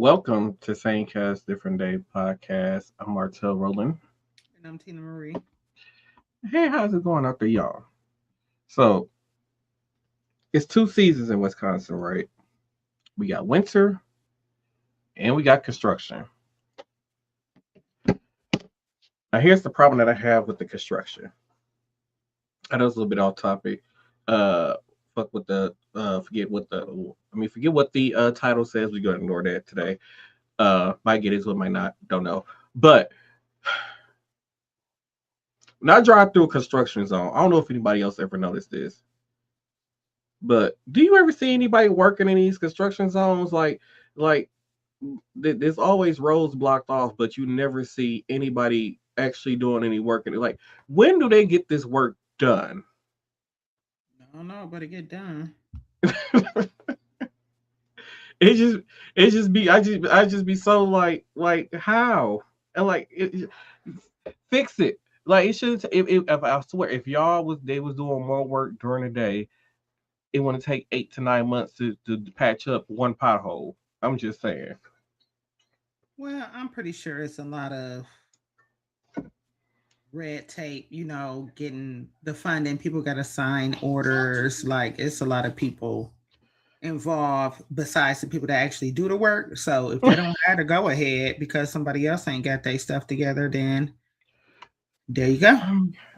Welcome to Same Cast Different Day podcast. I'm Martel Roland. And I'm Tina Marie. Hey, how's it going out there, y'all? So it's two seasons in Wisconsin, right? We got winter and we got construction. Now here's the problem that I have with the construction. I know it's a little bit off topic. Uh, fuck with the forget what the title says. We gonna ignore that today. Might get into it, might not, don't know. But when I drive through a construction zone, I don't know if anybody else ever noticed this, but do you ever see anybody working in these construction zones? There's always roads blocked off, but you never see anybody actually doing any work. And like, when do they get this work done? I don't know, but it get done. it just it just be I just be so like how and fix it. Like it should if I swear if y'all was they was doing more work during the day, it wouldn't take 8 to 9 months to patch up one pothole. I'm just saying. Well, I'm pretty sure it's a lot of red tape, getting the funding. People got to sign orders. Like, it's a lot of people involved besides the people that actually do the work. So if they don't have to go ahead because somebody else ain't got their stuff together, then there you go.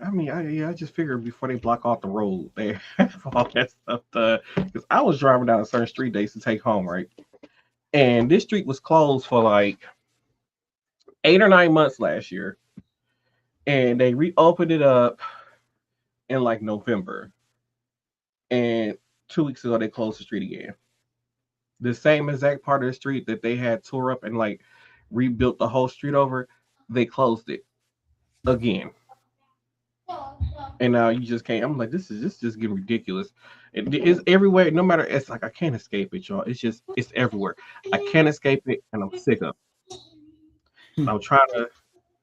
I just figured before they block off the road, they have all that stuff. Because I was driving down a certain street days to take home, right? And this street was closed for like 8 or 9 months last year, and they reopened it up in like November. And 2 weeks ago, they closed the street again. The same exact part of the street that they had tore up and like rebuilt the whole street over, they closed it again. And now you just can't. I'm like, this just getting ridiculous. It's everywhere. No matter, it's like I can't escape it, y'all. It's everywhere. I can't escape it, and I'm sick of it. I'm trying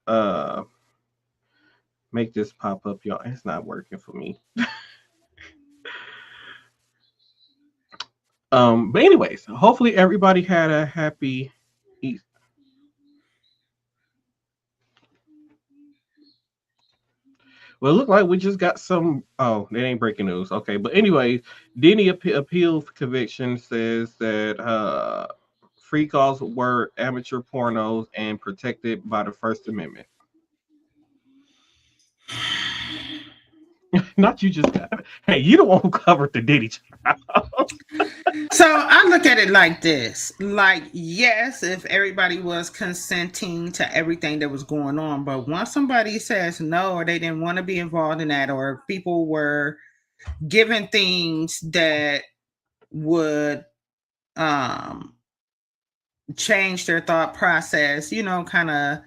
to make this pop up, y'all. It's not working for me. But anyways, hopefully everybody had a happy Easter. Well, it looked like we just got some. Oh, that ain't breaking news. Okay, but anyways, Denny appeal conviction says that free calls were amateur pornos and protected by the First Amendment. Not you just got. Hey, you the one who covered the Diddy trial. So I look at it like this. Like, yes, if everybody was consenting to everything that was going on, but once somebody says no, or they didn't want to be involved in that, or people were given things that would um change their thought process, kind of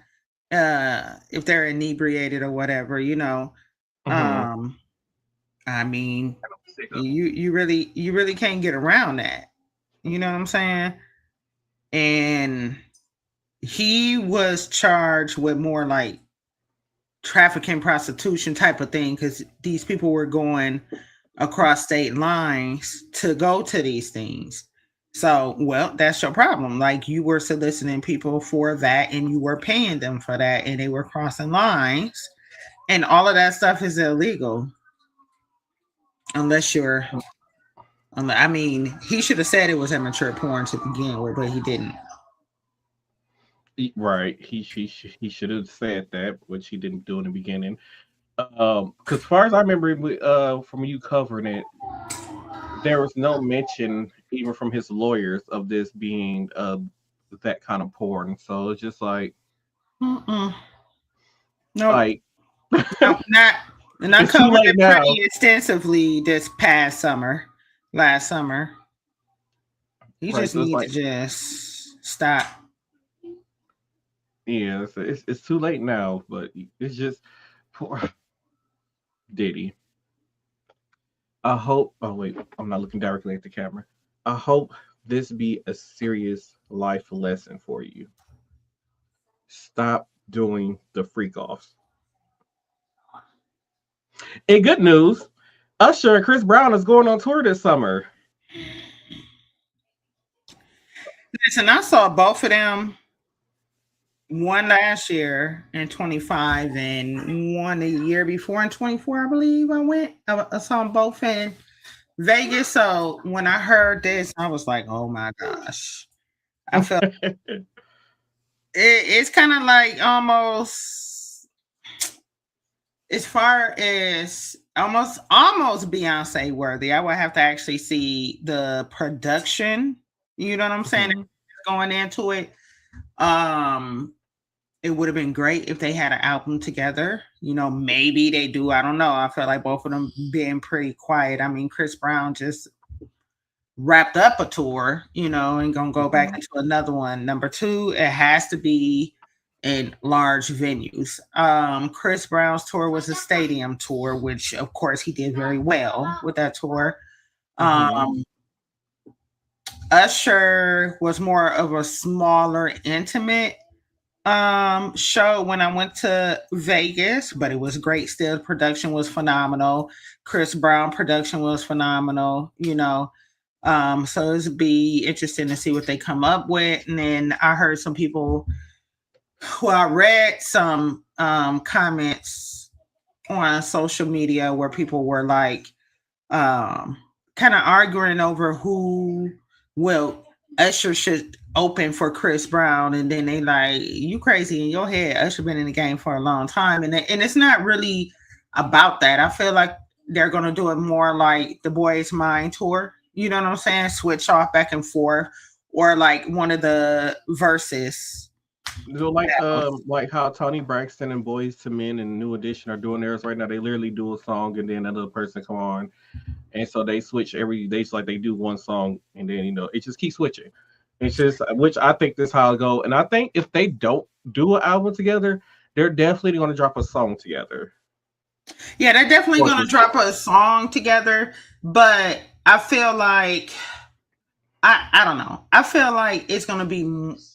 if they're inebriated or whatever, Mm-hmm. um I mean, I'm sick of it. you really can't get around that. You know what I'm saying? And he was charged with more like trafficking, prostitution type of thing, because these people were going across state lines to go to these things. So, well, that's your problem. Like, you were soliciting people for that and you were paying them for that, and they were crossing lines, and all of that stuff is illegal unless you're. I mean, he should have said it was immature porn to begin with, but he didn't. Right. He should have said that, which he didn't do in the beginning. Because as far as I remember, from you covering it, there was no mention, even from his lawyers, of this being that kind of porn. So it's just Mm-mm. Nope. like No, not. And I it's too covered late it now. pretty extensively this past summer, last summer. You Right. just So it's need to like, just stop. yeah, it's too late now. But it's just poor Diddy. I hope. Oh wait, I'm not looking directly at the camera. I hope this be a serious life lesson for you. Stop doing the freak offs. In good news, Usher and Chris Brown is going on tour this summer. Listen, I saw both of them. One last year in 25 and one a year before in 24, I believe I went. I saw them both in Vegas. So when I heard this, I was like, oh my gosh. I felt it's kind of like almost as far as almost Beyonce worthy. I would have to actually see the production. You know what I'm saying? Going into it. It would have been great if they had an album together. You know, maybe they do. I don't know. I feel like both of them being pretty quiet. I mean, Chris Brown just wrapped up a tour, you know, and gonna go back into another one. Number two, it has to be in large venues. Chris Brown's tour was a stadium tour, which of course he did very well with that tour. Usher was more of a smaller, intimate show when I went to Vegas, but it was great still. The production was phenomenal. Chris Brown production was phenomenal, you know. So it'd be interesting to see what they come up with. And then I heard some people, well, I read some comments on social media where people were like kind of arguing over who, well, Usher should open for Chris Brown, and then they like, you crazy in your head. Usher been in the game for a long time, and it's not really about that. I feel like they're gonna do it more like the Boys Mind tour. You know what I'm saying? Switch off back and forth, or like one of the verses. So like how Tony Braxton and Boyz II Men and New Edition are doing theirs right now. They literally do a song and then another person come on, and so they switch every day. Like they do one song and then it just keeps switching. It's just, which I think this is how it go. And I think if they don't do an album together, they're definitely going to drop a song together. Yeah, they're definitely going to drop a song together. But I feel like, I don't know. I feel like it's going to be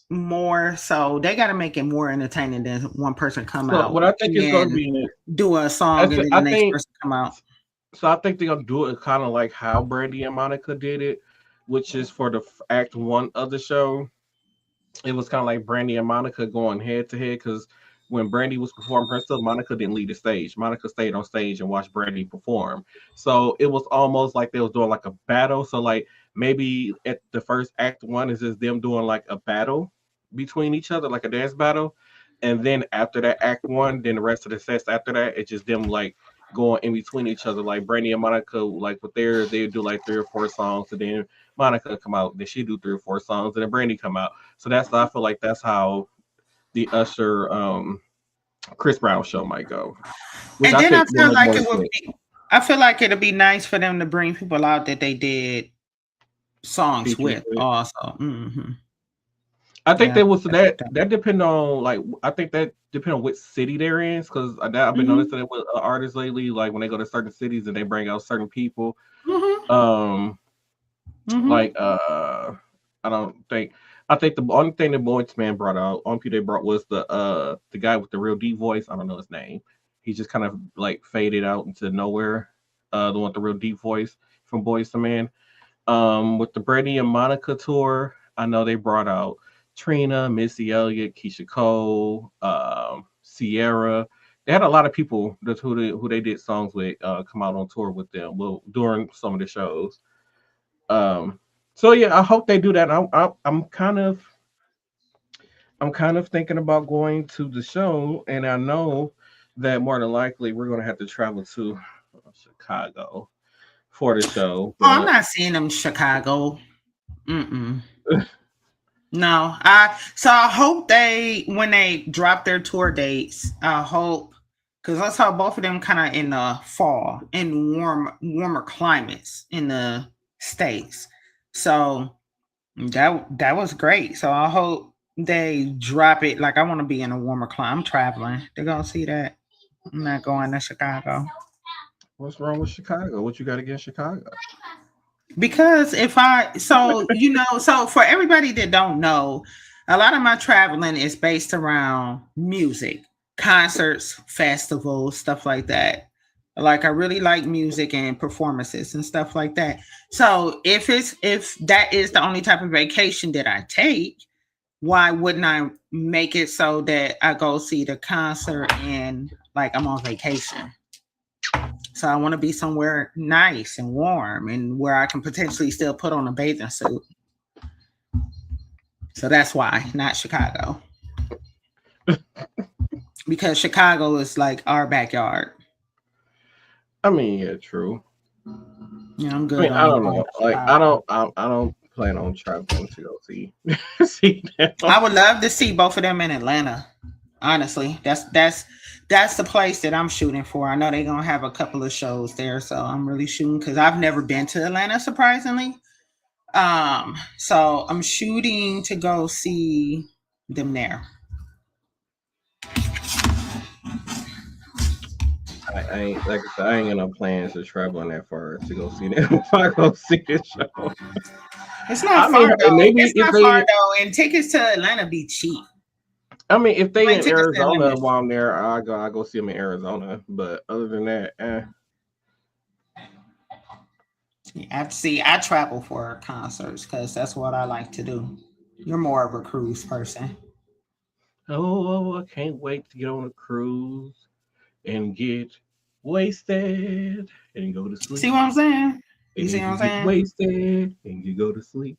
more so. They got to make it more entertaining than one person come out. What I think is going to be do a song and then the next person come out. So I think they're going to do it kind of like how Brandy and Monica did it, which is for the act one of the show. It was kind of like Brandy and Monica going head to head, because when Brandy was performing her stuff, Monica didn't lead the stage. Monica stayed on stage and watched Brandy perform. So it was almost like they was doing like a battle. So like maybe at the first act one is just them doing like a battle between each other, like a dance battle. And then after that act one, then the rest of the sets after that, it's just them like going in between each other. Like Brandy and Monica, like with they do like 3 or 4 songs, and then Monica come out, then she do 3 or 4 songs, and then Brandy come out. So I feel like that's how the Usher Chris Brown show might go. And then I feel like it would be, I feel like it'll be nice for them to bring people out that they did songs with also. Mm-hmm. I think that depend on, like, I think that depend on which city they're in, because I've been noticing it with artists lately, like when they go to certain cities and they bring out certain people. Like I think the only thing that Boyz II Men brought out, only people they brought was the guy with the real deep voice. I don't know his name. He just kind of like faded out into nowhere. The one with the real deep voice from Boyz II Men. With the Brandy and Monica tour, I know they brought out Trina, Missy Elliott, Keisha Cole, Sierra. They had a lot of people who they did songs with come out on tour with them during some of the shows. So yeah, I hope they do that. I'm kind of thinking about going to the show, and I know that more than likely we're going to have to travel to Chicago for the show. Oh, I'm not seeing them in Chicago. No, so I hope when they drop their tour dates, I hope, because I saw both of them kind of in the fall, in warmer climates in the States. So that was great. So I hope they drop it. Like, I want to be in a warmer climate. I'm traveling. They're gonna see that. I'm not going to Chicago. What's wrong with Chicago? What you got against Chicago? Because so for everybody that don't know, a lot of my traveling is based around music, concerts, festivals, stuff like that. Like I really like music and performances and stuff like that. So if that is the only type of vacation that I take, why wouldn't I make it so that I go see the concert and like I'm on vacation? So I want to be somewhere nice and warm and where I can potentially still put on a bathing suit. So that's why, not Chicago. Because Chicago is like our backyard. I mean, yeah, true. Yeah, I'm I good mean, I on don't know. Like, Chicago. I don't plan on traveling to go see them. I would love to see both of them in Atlanta. Honestly, that's the place that I'm shooting for. I know they're gonna have a couple of shows there, so I'm really shooting because I've never been to Atlanta, surprisingly. So I'm shooting to go see them there. I ain't like I said, I ain't got no plans to travel that far to go see them. If I go see this show, It's not I far mean, though. maybe It's if not far they, though, and tickets to Atlanta be cheap. I mean, if they Plane in tickets to Arizona Atlanta. while I'm there, I go see them in Arizona. But other than that, I travel for concerts because that's what I like to do. You're more of a cruise person. I can't wait to get on a cruise and get wasted and go to See sleep. what I'm saying? You And see then what you I'm get saying? wasted and you go to sleep.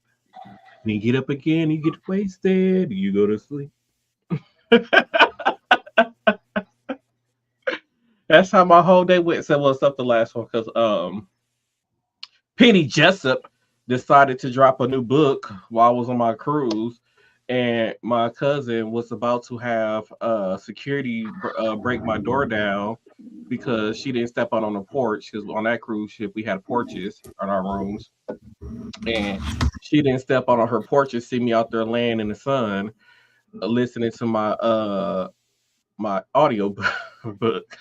Then you get up again, you get wasted, you go to sleep. That's how my whole day went. So what's up the last one? Because Penny Jessup decided to drop a new book while I was on my cruise, and my cousin was about to have security break my door down because she didn't step out on the porch. Because on that cruise ship we had porches on our rooms, and she didn't step out on her porch and see me out there laying in the sun, listening to my audio book.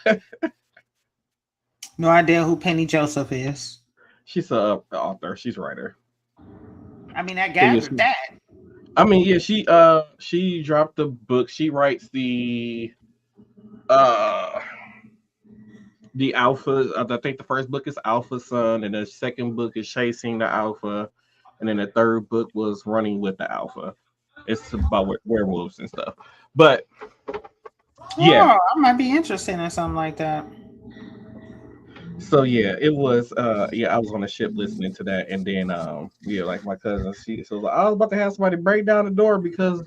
No idea who Penny Joseph is. She's a author. She's a writer. I mean, I So yeah, gathered that. I mean, yeah, she dropped the book. She writes uh the alpha. I think the first book is Alpha Son, and the second book is Chasing the Alpha, and then the third book was Running with the Alpha. It's about werewolves and stuff. But yeah, Oh, I might be interested in something like that. so yeah, it was yeah, I was on the ship listening to that, and then yeah, like my cousin, she was like, I was about to have somebody break down the door because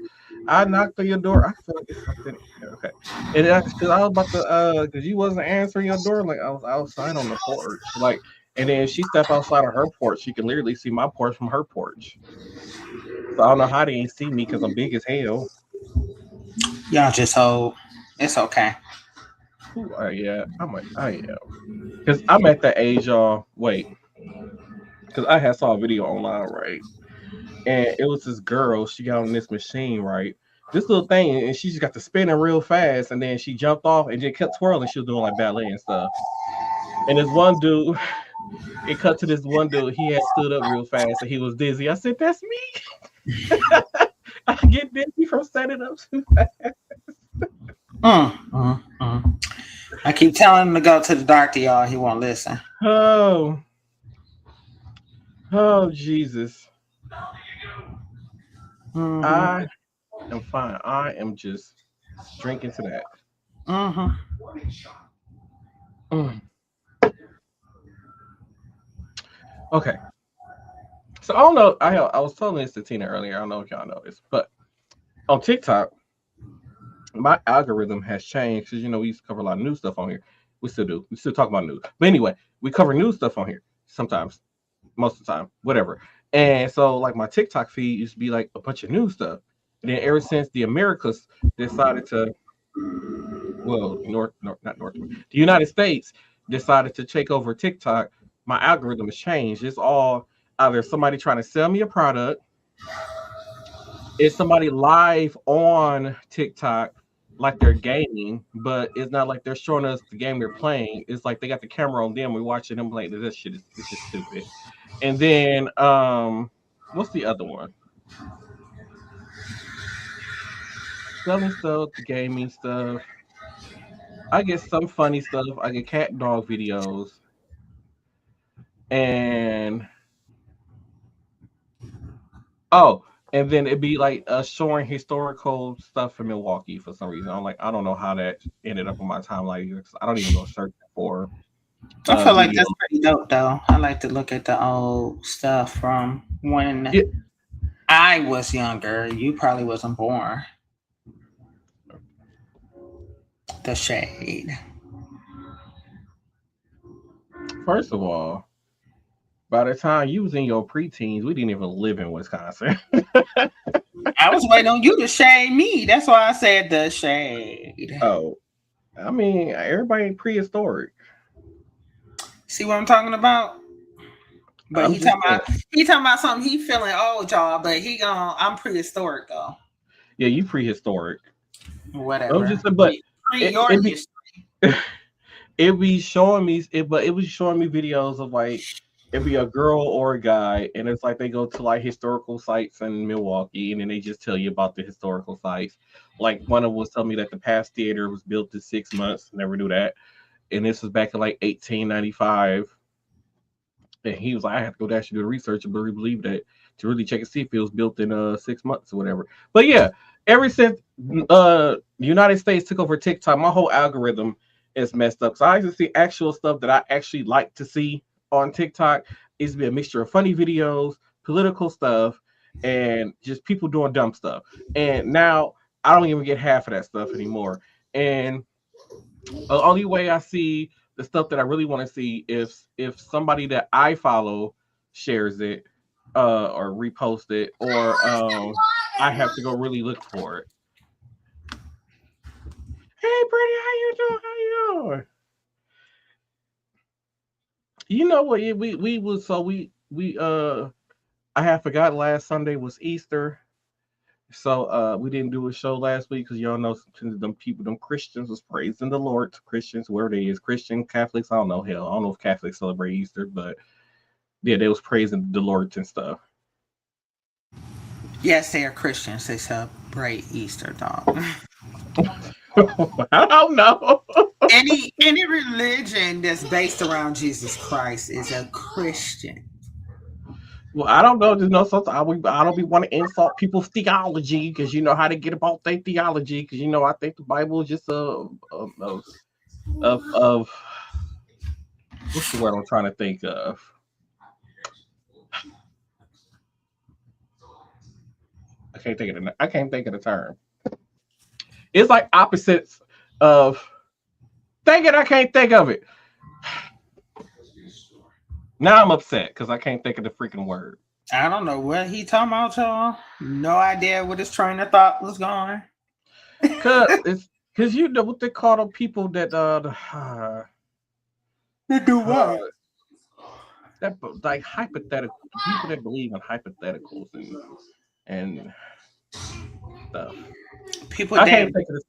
I knocked on your door. I feel like it's something. Okay, and that's because I was about to because you wasn't answering your door. Like I was outside on the porch, like, and then she stepped outside of her porch. She can literally see my porch from her porch. So I don't know how they ain't see me because I'm big as hell. Y'all just hold. It's okay. Who are you? I am because I'm at the age, y'all. Wait, because I had saw a video online, right? And it was this girl. She got on this machine, right? This little thing, and she just got to spinning real fast, and then she jumped off and just kept twirling. She was doing like ballet and stuff. And this one dude, it cut to this one dude. He had stood up real fast, and he was dizzy. I said, "That's me." I get dizzy from standing up too fast. Mm, mm, mm. I keep telling him to go to the doctor, y'all. He won't listen. Oh, oh, Jesus! Mm-hmm. I am fine. I am just drinking to that. Mm-hmm. Mm. Okay, so I don't know. I was telling this to Tina earlier. I don't know if y'all know this, but on TikTok, my algorithm has changed because we used to cover a lot of new stuff on here. We still do. We still talk about news. But anyway, we cover new stuff on here sometimes, most of the time, whatever. And so like my TikTok feed used to be like a bunch of new stuff. And then ever since the Americas decided to, well, not North, the United States decided to take over TikTok, my algorithm has changed. It's all either somebody trying to sell me a product, it's somebody live on TikTok like they're gaming, but it's not like they're showing us the game they're playing. It's like they got the camera on them. We're watching them play. This shit is it's just stupid. And then what's the other one? Selling stuff, the gaming stuff. I get some funny stuff. I get cat dog videos, and oh, and then it'd be like showing historical stuff in Milwaukee for some reason. I'm like, I don't know how that ended up on my timeline either, 'cause I don't even go searching for I feel like videos. that's pretty dope, though. I like to look at the old stuff from when Yeah, I was younger. You probably wasn't born. The shade. first of all, by the time you was in your preteens, we didn't even live in Wisconsin. I was waiting on you to shade me. That's why I said the shade. Oh, I mean, everybody ain't prehistoric. See what I'm talking about? But I'm just saying. he talking about something he feeling old, y'all. But I'm prehistoric though. Yeah, you prehistoric. I'm Whatever. just, but Pre it your it be history. it be showing me it, but it was showing me videos of like it'd be a girl or a guy, and it's like they go to like historical sites in Milwaukee, and then they just tell you about the historical sites. Like one of them was telling me that the past theater was built in 6 months. Never knew that, and this was back in like 1895. And he was like, I have to go actually do the research and really believe that to really check and see if it was built in 6 months or whatever. But yeah, ever since the United States took over TikTok, my whole algorithm is messed up. So I used to see actual stuff that I actually like to see on TikTok. It's be a mixture of funny videos, political stuff, and just people doing dumb stuff. And now I don't even get half of that stuff anymore. And the only way I see the stuff that I really want to see is if somebody that I follow shares it or repost it, or I have to go really look for it. Hey, Brittany, how you doing? How you doing? You know what? We was so we I had forgot last Sunday was Easter. So we didn't do a show last week because y'all know some them people, them Christians was praising the Lord. Christians, where they is, Christian, Catholics, I don't know, hell, I don't know if Catholics celebrate Easter, but yeah, they was praising the Lord and stuff. Yes, they are Christians. They celebrate Easter, dog. I don't know. Any religion that's based around Jesus Christ is a Christian. Well, I don't know. Just know something. I don't be want to insult people's theology because you know how to get about their theology. Because you know I think the Bible is just of what's the word I'm trying to think of. I can't think of the term. It's like opposites of. Dang it! I can't think of it. Now I'm upset because I can't think of the freaking word. I don't know what he talking about, y'all. No idea what his train of thought was going. Because you know what they call the people that They do what? that like hypothetical people that believe in hypotheticals and stuff. People I that can't think of this.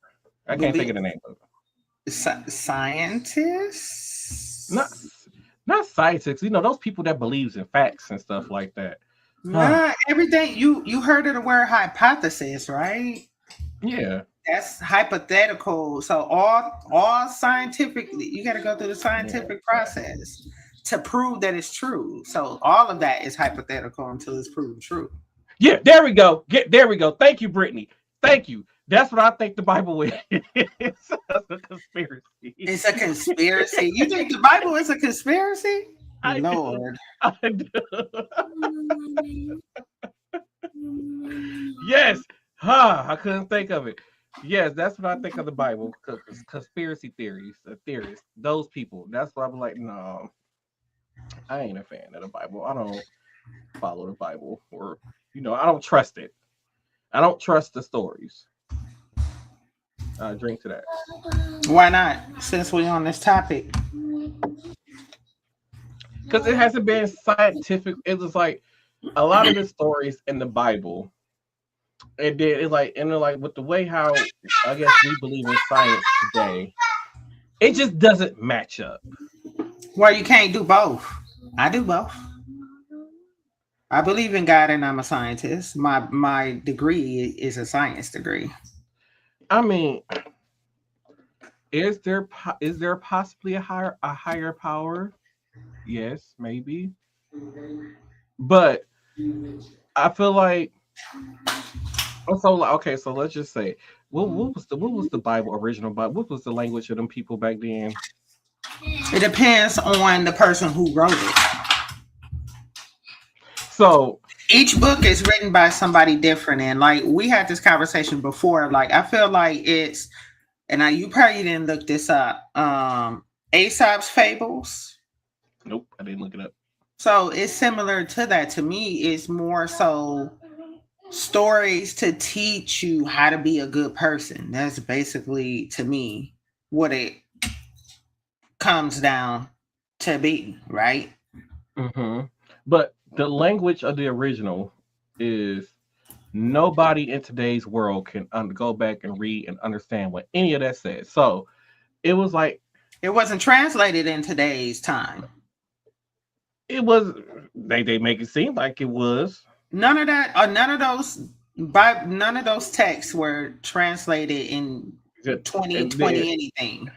I can't think believe of the name of it. Not scientists. not scientists. You know those people that believes in facts and stuff like that. Nah, everything you heard of the word hypothesis, right? Yeah. That's hypothetical. So all scientific, you got to go through the scientific process to prove that it's true. So all of that is hypothetical until it's proven true. Yeah, there we go. There we go. Thank you, Brittany. Thank you. That's what I think the Bible is. It's a conspiracy. It's a conspiracy. You think the Bible is a conspiracy? Lord. I do. Yes. I couldn't think of it. Yes, that's what I think of the Bible. Conspiracy theories, theorists, those people. That's why I'm like, no, I ain't a fan of the Bible. I don't follow the Bible, or I don't trust it. I don't trust the stories. Drink to that. Why not? Since we're on this topic. Because it hasn't been scientific. It was like a lot of the stories in the Bible. It did. It's like, and they're like with the way how I guess we believe in science today, it just doesn't match up. Well, you can't do both. I do both. I believe in God and I'm a scientist. My degree is a science degree. I mean, is there possibly a higher power? Yes, maybe. But I feel like also like okay, so let's just say what was the Bible original Bible? What was the language of them people back then? It depends on the person who wrote it. So Each book is written by somebody different, and like we had this conversation before. Like I feel like it's, and you probably didn't look this up. Aesop's fables. nope, I didn't look it up. So it's similar to that. To me, it's more so stories to teach you how to be a good person. That's basically to me what it comes down to be, right? Hmm. But the language of the original is nobody in today's world can go back and read and understand what any of that says. So it was like It wasn't translated in today's time. it was they make it seem like it was. None of that, or none of those texts were translated in And 2020 anything.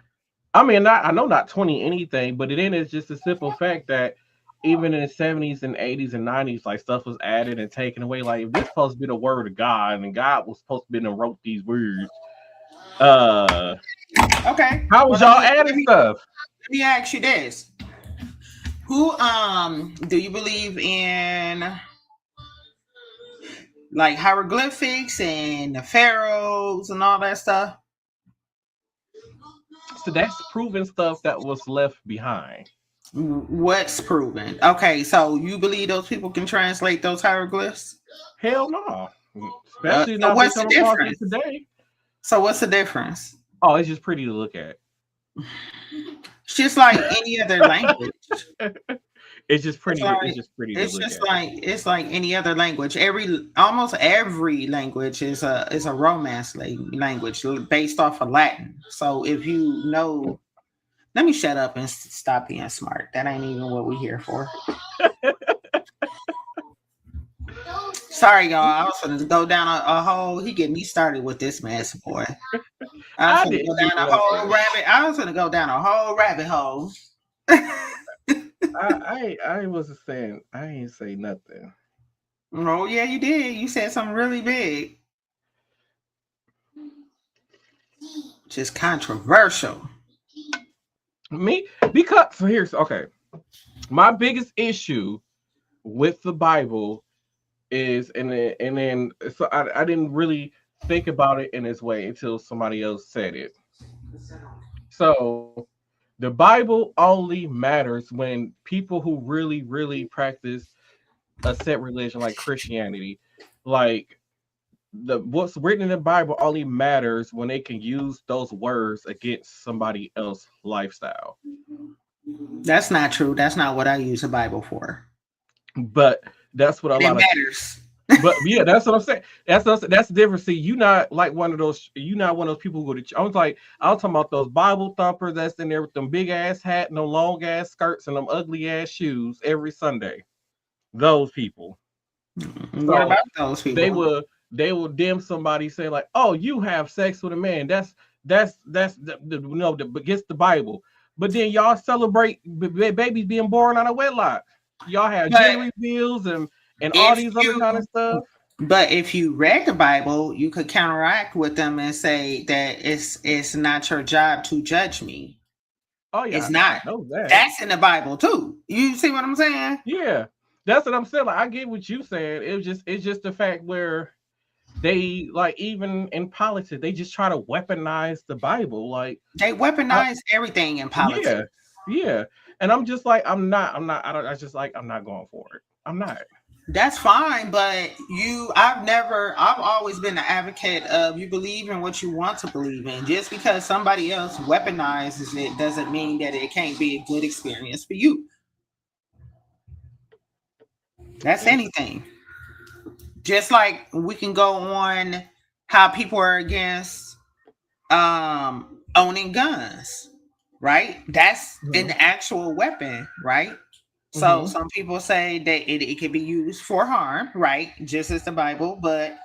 I mean, I know not 20 anything, but it is just a simple fact that even in the 70s and 80s and 90s, like stuff was added and taken away. Like if this supposed to be the word of God, and God was supposed to be the wrote these words. Uh, Okay. how was Well, y'all adding stuff? let me ask you this. Who do you believe in like hieroglyphics and the pharaohs and all that stuff? So that's proven stuff that was left behind. What's proven? Okay, so you believe those people can translate those hieroglyphs? Hell no. Especially So not if they what's the come across it difference? today. So what's the difference? Oh, it's just pretty to look at. It's just like any other language. It's just pretty. It's like It's just pretty to it's look just at. it's like any other language. Almost every language is a romance language based off of Latin. So if you know, let me shut up and stop being smart. That ain't even what we're here for. Sorry, y'all. I was gonna go down a whole. He get me started with this mess, boy. I was gonna go down a whole rabbit. I was gonna go down a whole rabbit hole. I wasn't saying. I ain't say nothing. Oh yeah, you did. You said something really big, just controversial. Me because so here's okay. My biggest issue with the Bible is and then so I didn't really think about it in this way until somebody else said it. So the Bible only matters when people who really practice a set religion like Christianity, like the what's written in the Bible only matters when they can use those words against somebody else's lifestyle. That's not true. That's not what I use the Bible for. But that's what a It lot of matters. but yeah, that's what I'm saying. That's the difference. See, you not like one of those. You not one of those people who go to. I was talking about those Bible thumpers that's in there with them big ass hat and them long ass skirts and them ugly ass shoes every Sunday. Those people. What So about those they people? will they will dim somebody say like, oh, you have sex with a man. That's against the Bible. But then y'all celebrate babies being born out of wedlock. Y'all have But gender reveals and all if these other you kind of stuff. but if you read the Bible, you could counteract with them and say that it's not your job to judge me. Oh yeah, It's I not. know that. That's in the Bible too. You see what I'm saying? Yeah, that's what I'm saying. Like I get what you saying. It's just the fact where they like even in politics they just try to weaponize the Bible. Like They I, weaponize everything in politics. yeah, yeah, and I'm just like I'm not. I don't. I just like I'm not going for it. I'm not. That's fine, but I've always been an advocate of you believe in what you want to believe in. Just because somebody else weaponizes it doesn't mean that it can't be a good experience for you. That's anything. Just like we can go on how people are against owning guns, right? That's an Mhm, actual weapon, right? So mhm. some people say that it can be used for harm, right? Just as the Bible, but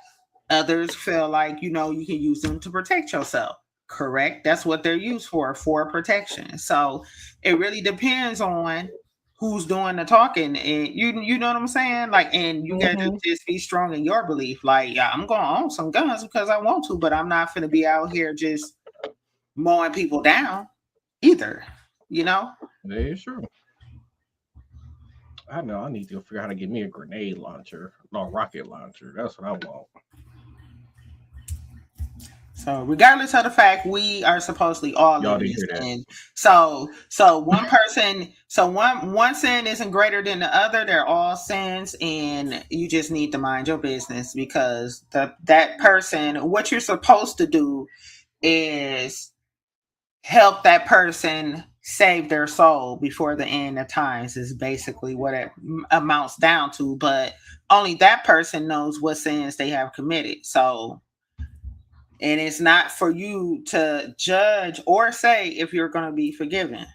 others feel like you can use them to protect yourself. correct? That's what they're used for protection. So it really depends on who's doing the talking, and you know what I'm saying? Like, and you got to Mm-hmm. just be strong in your belief. Like, yeah, I'm going to own some guns because I want to, but I'm not going to be out here just mowing people down either. You know? That is true. I know. I need to figure out how to get me a grenade launcher, no rocket launcher. That's what I want. So regardless of the fact, we are supposedly all Y'all living didn't in hear that. sin. So one person, so one sin isn't greater than the other. They're all sins, and you just need to mind your business because that person, what you're supposed to do is help that person save their soul before the end of times is basically what it amounts down to. But only that person knows what sins they have committed. So. And it's not for you to judge or say if you're going to be forgiven.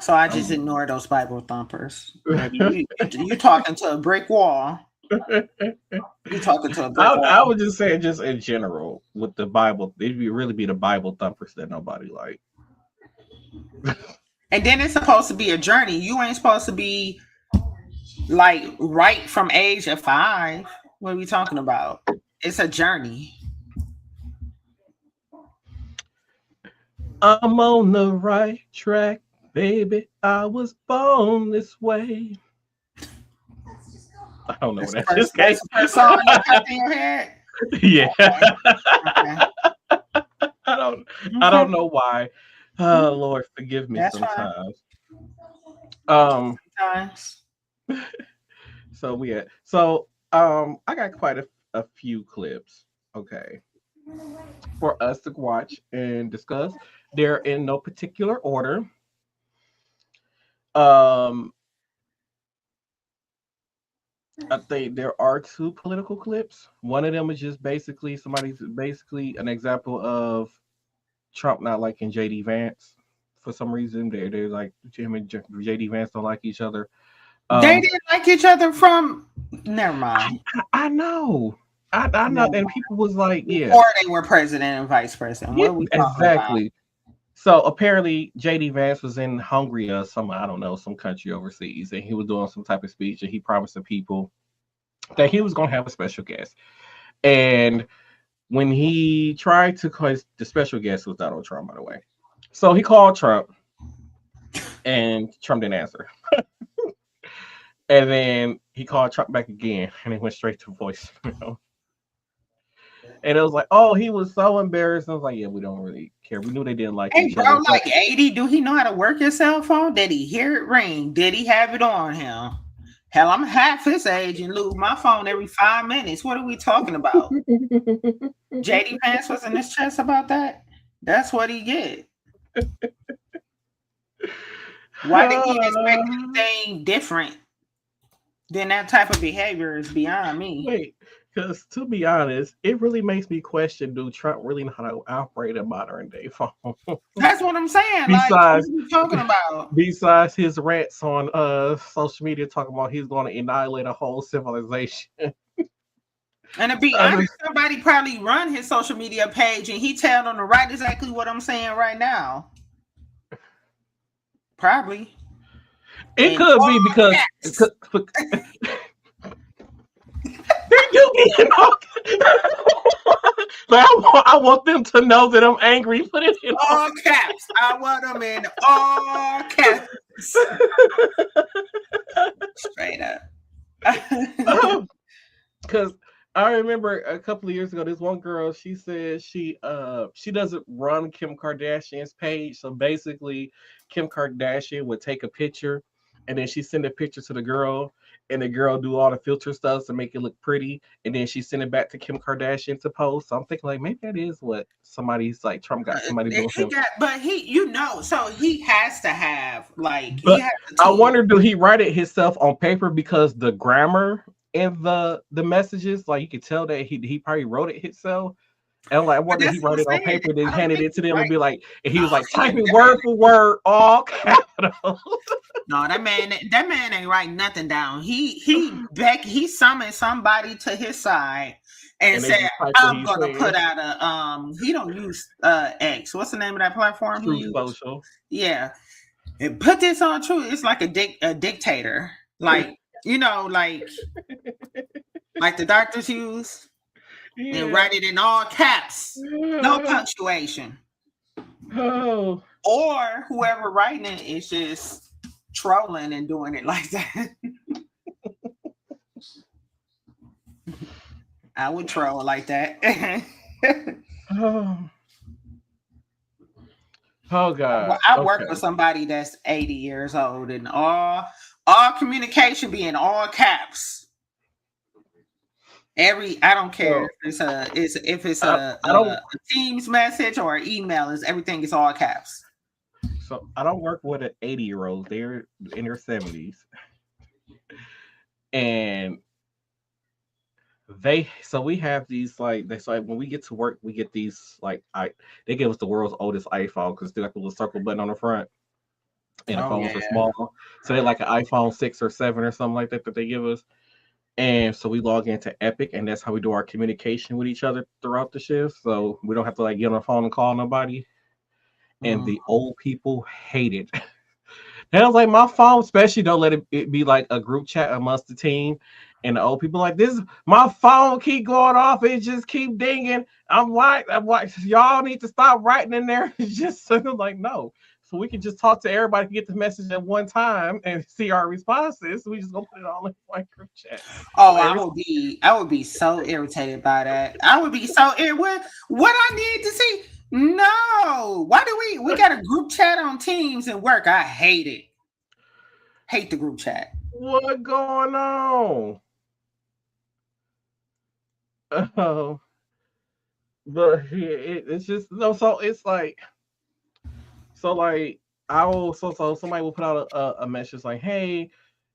So I just ignore those Bible thumpers. You talking to a brick wall. You talking to a brick wall. I would just say, just in general, with the Bible, it'd really be the Bible thumpers that nobody like. And then it's supposed to be a journey. You ain't supposed to be like right from age of 5. What are we talking about? It's a journey. I'm on the right track, baby. I was born this way. I don't know what that just came. That's the first song that popped in your head? Yeah. Okay. I don't know why. Oh Lord, forgive me. That's sometimes. Sometimes. I got quite a few clips, okay, for us to watch and discuss. They're in no particular order. I think there are 2 political clips. One of them is just basically an example of Trump not liking JD Vance. For some reason, they're like him and JD Vance don't like each other. They didn't like each other from. Never mind. I know. I know, and people was like, yeah. Or they were president and vice president. What are we talking exactly. About? So apparently, JD Vance was in Hungary or some, I don't know, some country overseas, and he was doing some type of speech, and he promised the people that he was going to have a special guest. And when he tried to call, the special guest was Donald Trump, by the way. So he called Trump, and Trump didn't answer. And then he called Trump back again, and it went straight to voicemail. And it was like, oh, he was so embarrassed. I was like, yeah, we don't really care. We knew they didn't like each other. Like 80, do he know how to work his cell phone? Did he hear it ring? Did he have it on him? Hell, I'm half his age and lose my phone every 5 minutes. What are we talking about? JD Vance was in his chest about that? That's what he get. Why did he expect anything different than that type of behavior is beyond me. Wait, because to be honest, it really makes me question: do Trump really know how to operate a modern day phone? That's what I'm saying. Besides, like, what are you talking about? Besides his rants on social media talking about he's going to annihilate a whole civilization. And to be honest, somebody probably run his social media page and he tell them to write exactly what I'm saying right now. Probably. It could be because you being but I want them to know that I'm angry. Put it in all caps. I want them in all caps. Straight up. Because I remember a couple of years ago, this one girl, she said she doesn't run Kim Kardashian's page. So basically, Kim Kardashian would take a picture and then she send a picture to the girl, and the girl do all the filter stuff to make it look pretty, and then she send it back to Kim Kardashian to post. So I'm thinking like maybe that is what somebody's like Trump got somebody doing. But so he has to have like. But I wonder, do he write it himself on paper because the grammar in the messages, like you could tell that he probably wrote it himself. And like, what did he write it on paper, then handed it to them and be like, and he was like typing word for word, all capital. No, that man ain't writing nothing down. He summoned somebody to his side and and they said, just type what I'm he's gonna put saying. out a he don't use X. What's the name of that platform he True used? Social. Yeah. And put this on True. It's like a dictator. Like, like the doctors use, and Yeah. write it in all caps. No punctuation. Oh. Or whoever writing it is just trolling and doing it like that. I would troll like that. Oh. Oh God. I work Okay. with somebody that's 80 years old, and all communication be in all caps. I don't care if it's I don't. a Teams message or an email, is everything is all caps. So I don't work with an 80-year-old. They're in their 70s, and we have these like they say when we get to work we get these like they give us the world's oldest iPhone because they got the little circle button on the front and the Oh phones are yeah. small, so they're like an iPhone 6 or 7 or something like that they give us. And so we log into Epic, and that's how we do our communication with each other throughout the shift. So we don't have to like get on the phone and call nobody. And Mm. the old people hate it. And I was like, my phone, especially don't let it be like a group chat amongst the team. And the old people like this, my phone keep going off, it just keep dinging. I'm like, y'all need to stop writing in there. It's just so I'm like, no. So we can just talk to everybody, get the message at one time and see our responses. So we just gonna put it all in one group chat. Oh, So I would be so irritated by that. I would be so what I need to see. No, why do we got a group chat on Teams and work? I hate it. Hate the group chat. what going on? Oh, but yeah, it's just no. So it's like I will so somebody will put out a message like, hey,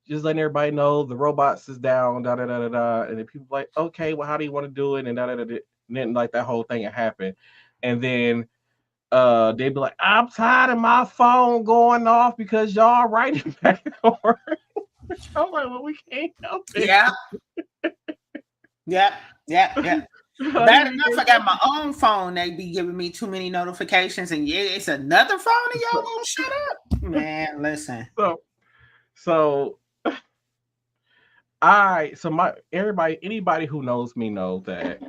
just letting everybody know the robots is down, da da da da da, and then people like, okay, well, how do you want to do it, and da da da da, and then like that whole thing had happened, and then they'd be like, I'm tired of my phone going off because y'all writing back and forth. I'm like, well, we can't help it. Yeah. Yeah. Like, Bad we enough, I can't got help my own phone. They be giving me too many notifications, and yeah, it's another phone, and y'all won't shut up. Man, listen. it. So anybody who knows me know that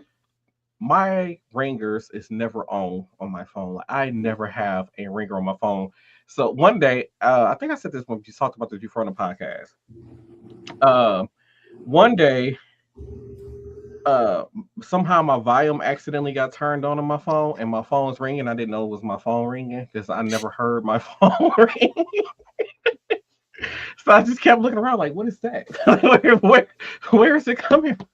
my ringers is never on my phone. Like, I never have a ringer on my phone. So one day, I think I said this when we talked about this before on the podcast. One day, somehow my volume accidentally got turned on my phone, and my phone's ringing. I didn't know it was my phone ringing because I never heard my phone ring. So I just kept looking around like, what is that? Where is it coming from?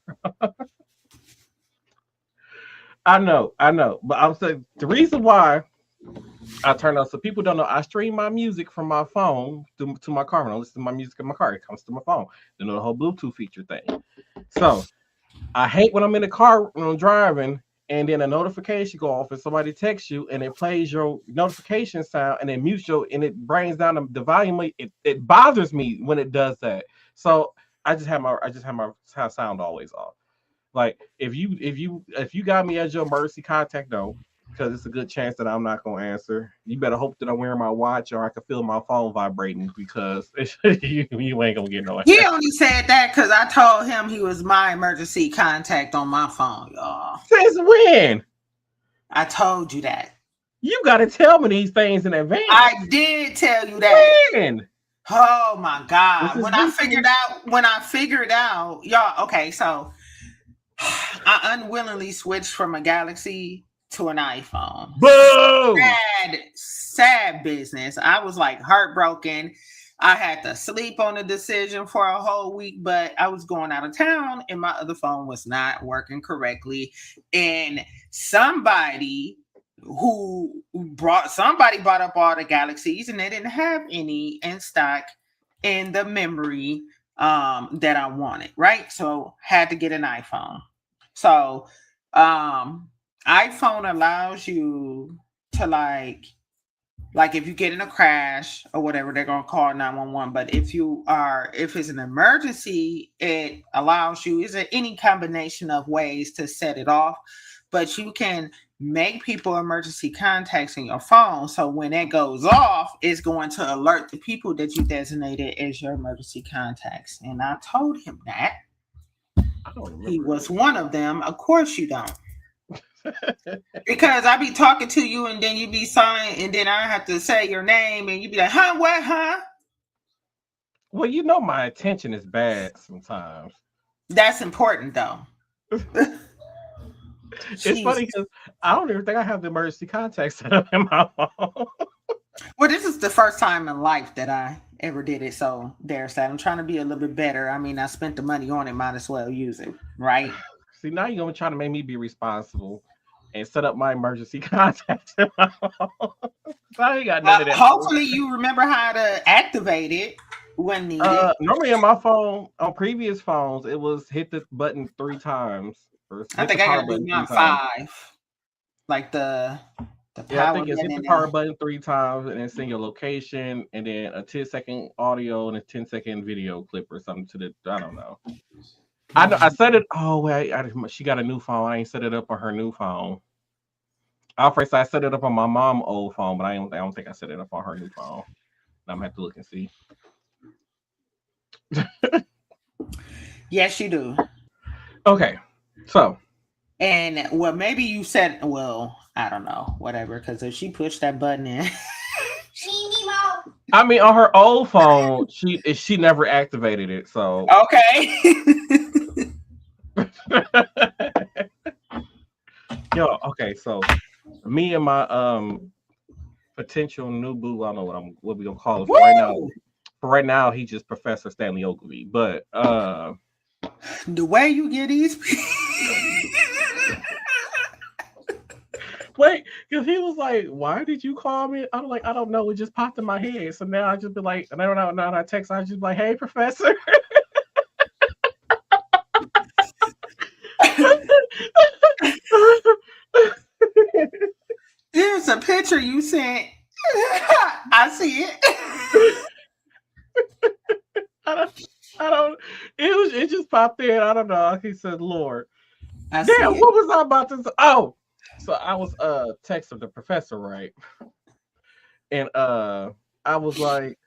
I know. But I'm saying the reason why I turn on, so people don't know, I stream my music from my phone to my car. When I listen to my music in my car, it comes to my phone. You know, the whole Bluetooth feature thing. So I hate when I'm in the car when I'm driving and then a notification go off and somebody texts you and it plays your notification sound and it mutes you and it brings down the volume. It bothers me when it does that. So I just have my sound always off. Like if you got me as your emergency contact, no, because it's a good chance that I'm not gonna answer. You better hope that I'm wearing my watch or I can feel my phone vibrating because you ain't gonna get no answer. He only said that because I told him he was my emergency contact on my phone, y'all. Since when? I told you that. You gotta tell me these things in advance. I did tell you that. When? Oh my God. When I figured out, y'all, okay, so I unwillingly switched from a Galaxy to an iPhone. Boom! Sad business. I was like heartbroken. I had to sleep on the decision for a whole week, but I was going out of town and my other phone was not working correctly. And somebody brought up all the Galaxies and they didn't have any in stock in the memory that I wanted, right? So had to get an iPhone. So iPhone allows you to like Like if you get in a crash or whatever, they're gonna call 911. But if it's an emergency, it allows you. Is there any combination of ways to set it off? But you can make people emergency contacts in your phone. So when it goes off, it's going to alert the people that you designated as your emergency contacts. And I told him that. He was one of them. Of course you don't. Because I be talking to you and then you be silent and then I have to say your name and you be like, huh, what, huh? Well, you know my attention is bad sometimes. That's important though. It's funny because I don't even think I have the emergency contact set up in my phone. Well, this is the first time in life that I ever did it. So there's that. I'm trying to be a little bit better. I mean, I spent the money on it, might as well use it, right? See, now you're gonna try to make me be responsible and set up my emergency contacts in my phone. I ain't got none of that. Hopefully you remember how to activate it when needed. Normally on my phone, on previous phones, it was hit the button 3 times. I think I gotta do not 5. Like the yeah, I think it's hit the power button 3 times and then send your location and then a 10-second audio and a 10-second video clip or something to the, I don't know. I set it. Oh wait, she got a new phone. I ain't set it up on her new phone. First I set it up on my mom's old phone, but I don't think I set it up on her new phone. I'm gonna have to look and see. Yes, you do. Okay, so. And well, maybe you said, well, I don't know, whatever. Because if she pushed that button in, I mean, on her old phone, she never activated it. So okay. Yo, okay, so me and my potential new boo, I don't know what we gonna call it for right now. For right now, he's just Professor Stanley Ogilvy. But the way you get these wait, because he was like, "Why did you call me?" I'm like, "I don't know. It just popped in my head." So now I just be like, and I don't know. Now I text, I just be like, "Hey, Professor." There's a picture you sent. I see it. I don't. It just popped in. I don't know. He said, "Lord, damn, what was I about to say?" Oh, so I was texting the professor, right? And I was like,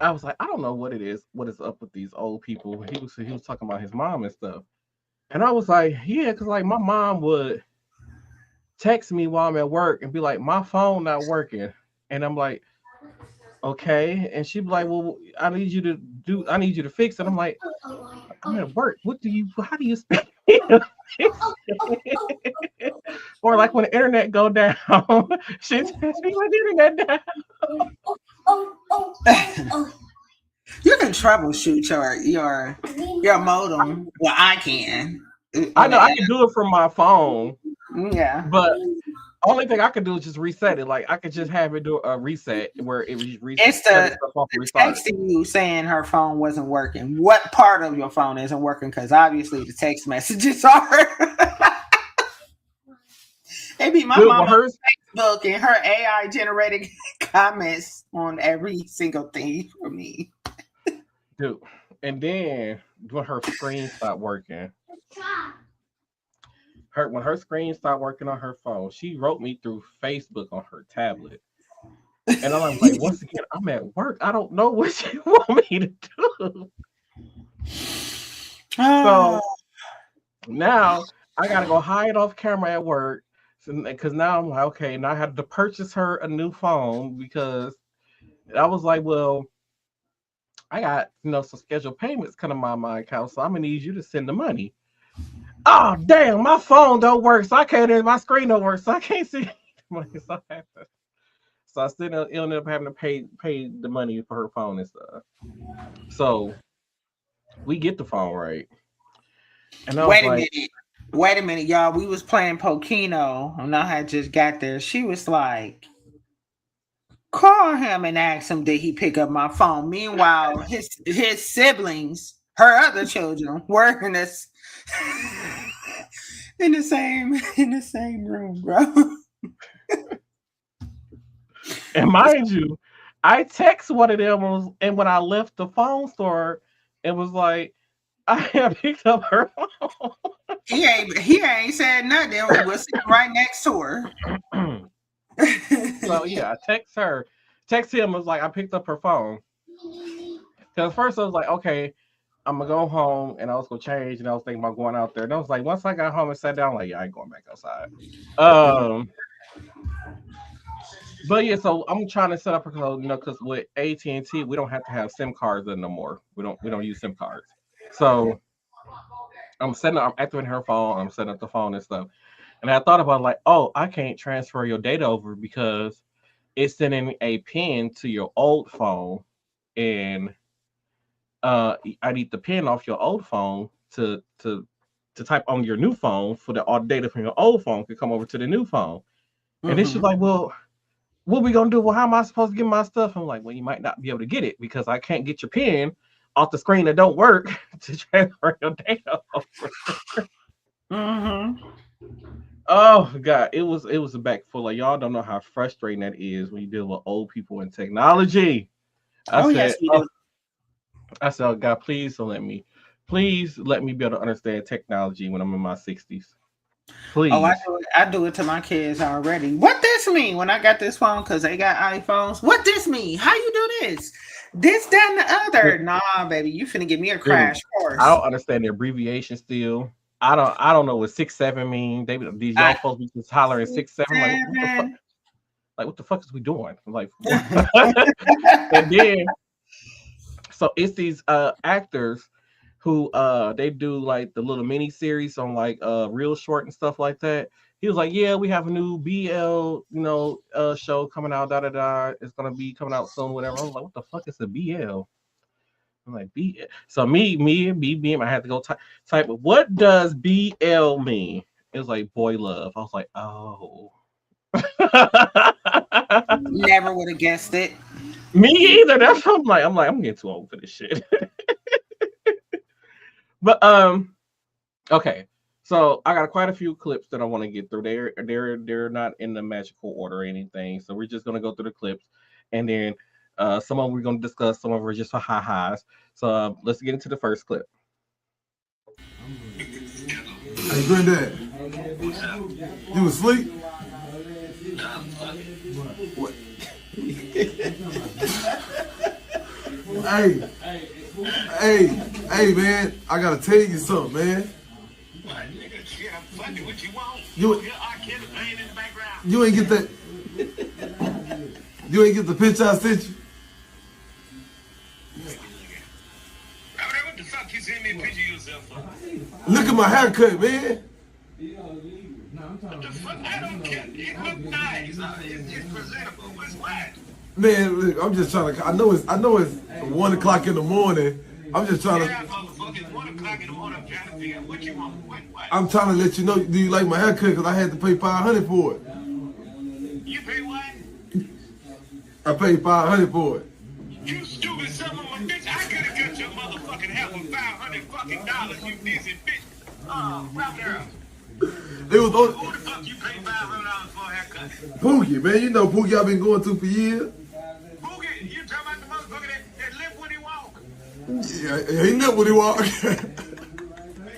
I don't know what it is. What is up with these old people? He was talking about his mom and stuff, and I was like, yeah, because like my mom would text me while I'm at work and be like, my phone not working, and I'm like, okay, and she'd be like, well, I need you to fix it. I'm like, I'm at work. How do you speak? Or like when the internet go down, she tells me when the internet down. You can troubleshoot your modem. Well, I can. I know I can do it from my phone. Yeah. But only thing I could do is just reset it. Like I could just have it do a reset where it was just reset. It's the texting you saying her phone wasn't working. What part of your phone isn't working? Because obviously the text messages are. It be my mom on Facebook and her AI generated comments on every single thing for me. Dude, and then when her screen stopped working. When her screen stopped working on her phone, she wrote me through Facebook on her tablet. And I'm like, once again, I'm at work. I don't know what she want me to do. So now I gotta go hide off camera at work. Because now I'm like, okay, now I had to purchase her a new phone because I was like, well, I got some scheduled payments coming to my account, so I'm gonna need you to send the money. Oh damn, my phone don't work, so I can't. My screen don't work, so I can't see money. So I still ended up having to pay the money for her phone and stuff. So we get the phone right. And I Wait a minute, y'all. We was playing Pokino, and I had just got there. She was like, "Call him and ask him did he pick up my phone." Meanwhile, his siblings, her other children, were in this. In the same room, bro. And mind you, I text one of them and when I left the phone store, it was like I had picked up her phone. He ain't said nothing. It was sitting right next to her. So yeah, I text him was like I picked up her phone. Because first I was like, okay, I'm gonna go home and I was gonna change and I was thinking about going out there. And I was like, once I got home and sat down, like, yeah, I ain't going back outside. Um, but yeah, so I'm trying to set up because because with AT&T we don't have to have SIM cards in no more. We don't use SIM cards. So I'm activating her phone, I'm setting up the phone and stuff. And I thought about like, oh, I can't transfer your data over because it's sending a pin to your old phone, and I need the pin off your old phone to type on your new phone for the all data from your old phone could come over to the new phone. And then she's Mhm. like, well, what we gonna do? Well, how am I supposed to get my stuff? I'm like, well, you might not be able to get it because I can't get your pin off the screen that don't work to transfer your data over. Mhm. Oh god, it was a back full of y'all don't know how frustrating that is when you deal with old people in technology. I Oh said, yes, we oh, do. I said, oh God, please let me be able to understand technology when I'm in my 60s. Oh, I Please. do it. I do it to my kids already. What this mean when I got this phone? Cause they got iPhones. What this mean? How you do this? This, that, and the other. Nah, baby, you finna give me a Dude, crash I course. don't understand the abbreviation still. I don't know what 6 7 mean. These I young folks be just hollering 6 7. Like what the fuck? seven. Like what the fuck is we doing? I'm like what? And then so it's these actors who they do like the little mini series on like real short and stuff like that. He was like, yeah, we have a new BL show coming out, da da da. It's gonna be coming out soon, whatever. I was like, what the fuck is a BL? I'm like BL. So me, I had to go type. What does BL mean? It was like boy love. I was like, oh. Never would have guessed it. Me either. That's what I'm getting too old for this shit. But okay. So I got quite a few clips that I want to get through. They're not in the magical order or anything. So we're just gonna go through the clips, and then some of them we're gonna discuss. Some of them are just for high highs. So let's get into the first clip. Hey, granddad, you asleep? What? Hey, hey, hey, man, I gotta tell you something, man. You, you ain't get that. You ain't get the picture I sent you. What the fuck you send me a picture of yourself for? Look at my haircut, man. What the fuck? I don't care. It look nice. It's presentable. What's what? Man, look, I'm just trying to. I know it's 1 o'clock in the morning. I'm just trying Yeah, to. motherfucker. It's 1 o'clock in the morning. I'm trying to figure out what you want. What? I'm trying to let you know. Do you like my haircut? Because I had to pay $500 for it. You pay what? I paid $500 for it. You stupid son of a bitch. I could have got your motherfucking hair for $500 fucking dollars, you dizzy bitch. Right there. It was on Who the fuck you pay $500 for a haircut? Pookie, man. You know Pookie I've been going to for years. Boogie, you talking about the motherfucker that live when he walk? Yeah, he knew what he walked.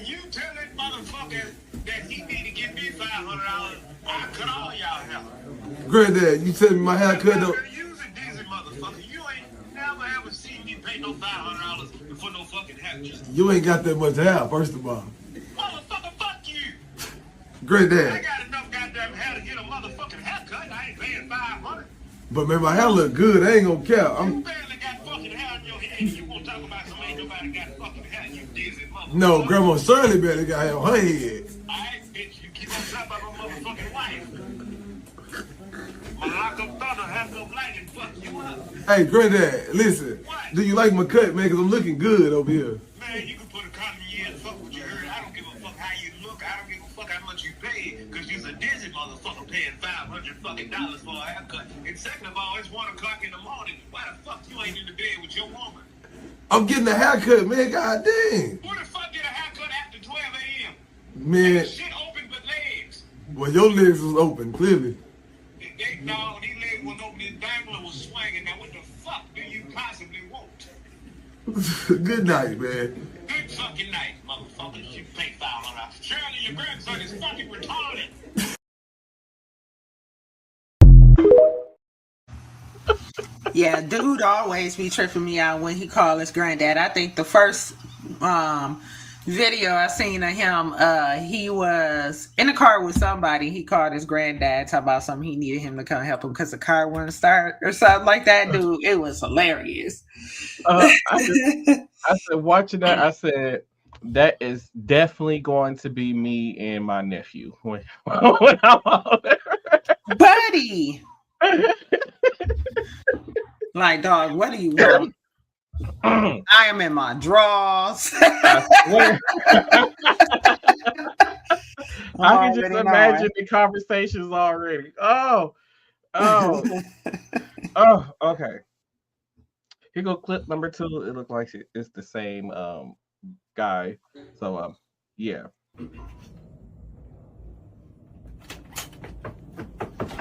You tell that motherfucker that he need to give me $500. I cut all y'all hair. Granddad, you tell me my I'm haircut not though. gonna use a dizzy motherfucker. You ain't never ever seen me pay no $500 for no fucking haircut. You ain't got that much hair, first of all. Motherfucker, fuck you. I Granddad. got enough goddamn hair to get a motherfucking haircut. I ain't paying $500. But man, my hair look good. I ain't gonna care. You barely got fucking hair in your head. And you gonna talk about some ain't nobody got fucking hair. You dizzy motherfucker. No, Grandma Shirley better got hair on her head. Alright, bitch, you keep on talking about my motherfucking wife. My lock up thunder have no light and fuck you up. Hey, Granddad, listen. What? Do you like my cut, man? Because I'm looking good over here. Man, you can put a condom in your head and fuck what you heard. I don't give a fuck how you look. I don't give a fuck how much you pay. Because you're a dizzy motherfucker paying $500 fucking dollars for a haircut. And second of all, it's 1 o'clock in the morning. Why the fuck you ain't in the bed with your woman? I'm getting a haircut, man. God dang. Who the fuck get a haircut after 12 a.m.? Man, Shit open but legs. well, your legs was open, clearly. No, these legs wasn't open. These dang Now, what the fuck do you possibly want? Good night, man. Good fucking night, motherfuckers. You pay $500. Shirley, your grandson is fucking retarded. Yeah, dude always be tripping me out when he call his granddad. I think the first video I seen of him, he was in the car with somebody. He called his granddad, talking about something he needed him to come help him because the car wouldn't start or something like that. Dude, it was hilarious. I said, watching that, I said, that is definitely going to be me and my nephew when I'm older. Buddy. Like, dog, what do you want? I am in my drawers. I can just imagine the conversations already. Oh, okay. Here go clip number 2. It looks like it's the same guy. So yeah.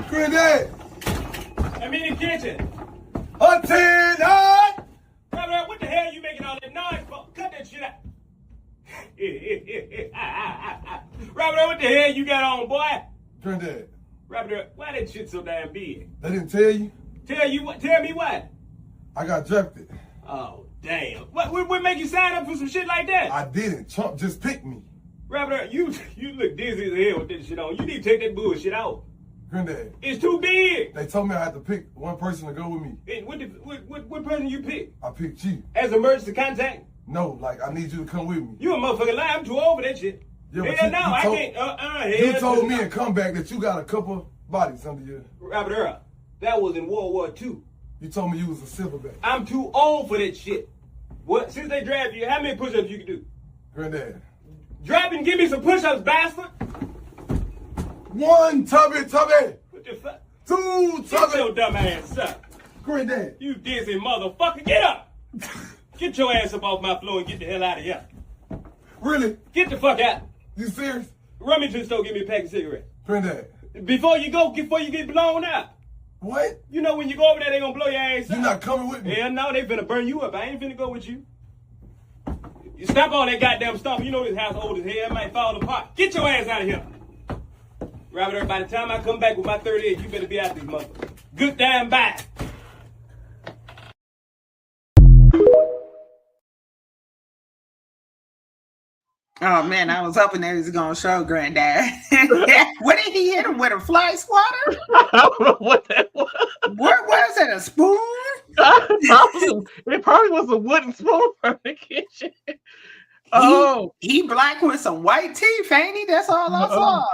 Granddad! I'm in the kitchen. Hunting hot! What the hell you making all that noise for? Cut that shit out. Robert, what the hell you got on, boy? Granddad, Robert, why that shit so damn big? they didn't tell you? Tell you what? Tell me what? I got drafted. Oh, damn. What make you sign up for some shit like that? I didn't. Trump just picked me. Robert, you look dizzy as hell with this shit on. You need to take that bullshit out. Granddad, It's too big. they told me I had to pick one person to go with me. And what person you pick? I picked you. As emergency contact? No, like, I need you to come with me. You a motherfucking lie. I'm too old for that shit. Yeah, but Hell you- no, you I told- can't. You hell told to me the- in comeback that you got a couple bodies under you. Robert Earl, that was in World War II. You told me you was a silverback. I'm too old for that shit. What? Since they drafted you, how many push-ups you can do? Granddad. Drop and give me some push-ups, bastard. One tubby. What the fuck? Two Get your tubby. dumb ass up. Granddad. You dizzy motherfucker. Get up. Get your ass up off my floor and get the hell out of here. Really? Get the fuck out. You serious? Run me to the store, give me a pack of cigarettes. Granddad. Before you get blown out. What? You know when you go over there, they gonna blow your ass You up. not coming with me? Hell no, they finna burn you up. I ain't finna go with you. You stop all that goddamn stuff. You know this house old as hell. It might fall apart. Get your ass out of here. Robert, by the time I come back with my 38, you better be out this motherfucker. Good damn bye. Oh man, I was hoping they was gonna show granddad. What did he hit him with, a fly swatter? I don't know what that was. What was it, a spoon? It probably was a wooden spoon from the kitchen. Oh, He black with some white teeth, ain't he? That's all I saw.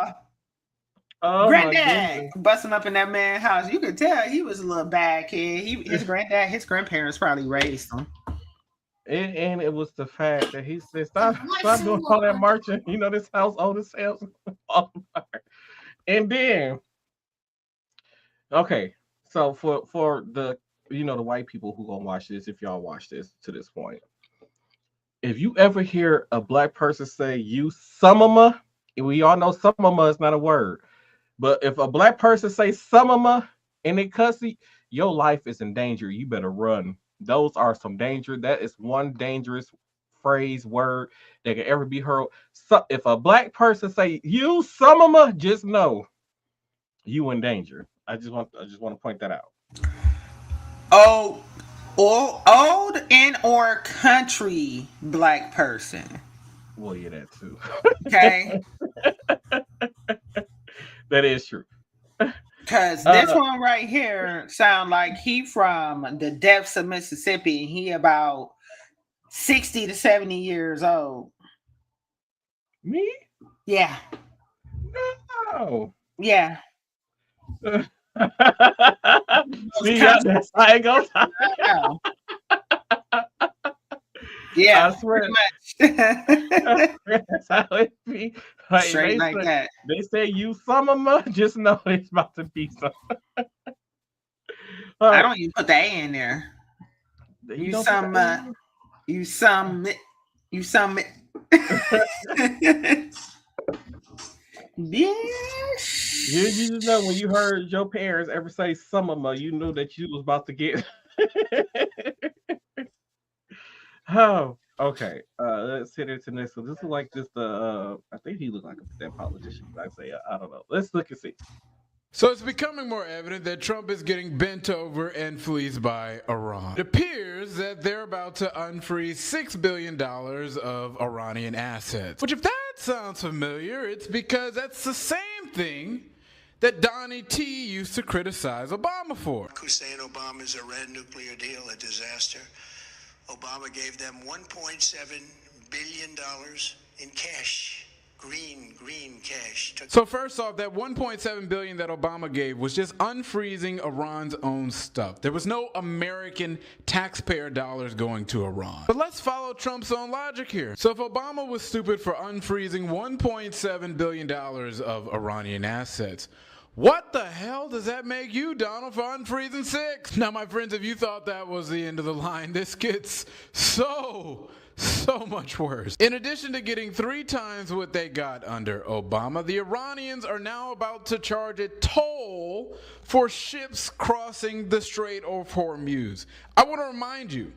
oh my Granddad goodness. busting up in that man's house. You could tell he was a little bad kid. His grandparents probably raised him. And it was the fact that he said, stop doing all that marching. You know, this house old as hell. And then, okay, so for the, you know, the white people who gonna watch this, if y'all watch this to this point, if you ever hear a black person say "you sumama," we all know sumama is not a word, but if a black person say sumama and they cuss you, your life is in danger. You better run. Those are some danger. That is one dangerous phrase, word that can ever be heard. So if a black person say "you sumama," just know you in danger. I just want to point that out. Old and or country black person. Well, yeah, that too. Okay. That is true. Because this one right here sound like he from the depths of Mississippi. He about 60 to 70 years old. Me? Yeah. No. Yeah. See, that's how it goes. Yeah. Yeah. I swear. Pretty much. That's how it be. Like, Straight like that. They say you summer, just know it's about to be something. I don't even put the A in there. You don't some, put that in? you some. Bitch. You just know when you heard your parents ever say summer, you knew that you was about to get Oh, okay. Let's hit it to next one. This is like just I think he looked like that politician. I say I don't know. Let's look and see. So it's becoming more evident that Trump is getting bent over and fleeced by Iran. It appears that they're about to unfreeze $6 billion of Iranian assets. Which, if that sounds familiar, it's because that's the same thing that Donnie T used to criticize Obama for. Hussein Obama's Iran nuclear deal a disaster. Obama gave them $1.7 billion in cash. Green cash. So first off, that $1.7 billion that Obama gave was just unfreezing Iran's own stuff. There was no American taxpayer dollars going to Iran. But let's follow Trump's own logic here. So if Obama was stupid for unfreezing $1.7 billion of Iranian assets, what the hell does that make you, Donald, for unfreezing 6? Now, my friends, if you thought that was the end of the line, this gets so much worse. In addition to getting 3 times what they got under Obama, the Iranians are now about to charge a toll for ships crossing the Strait of Hormuz. I want to remind you,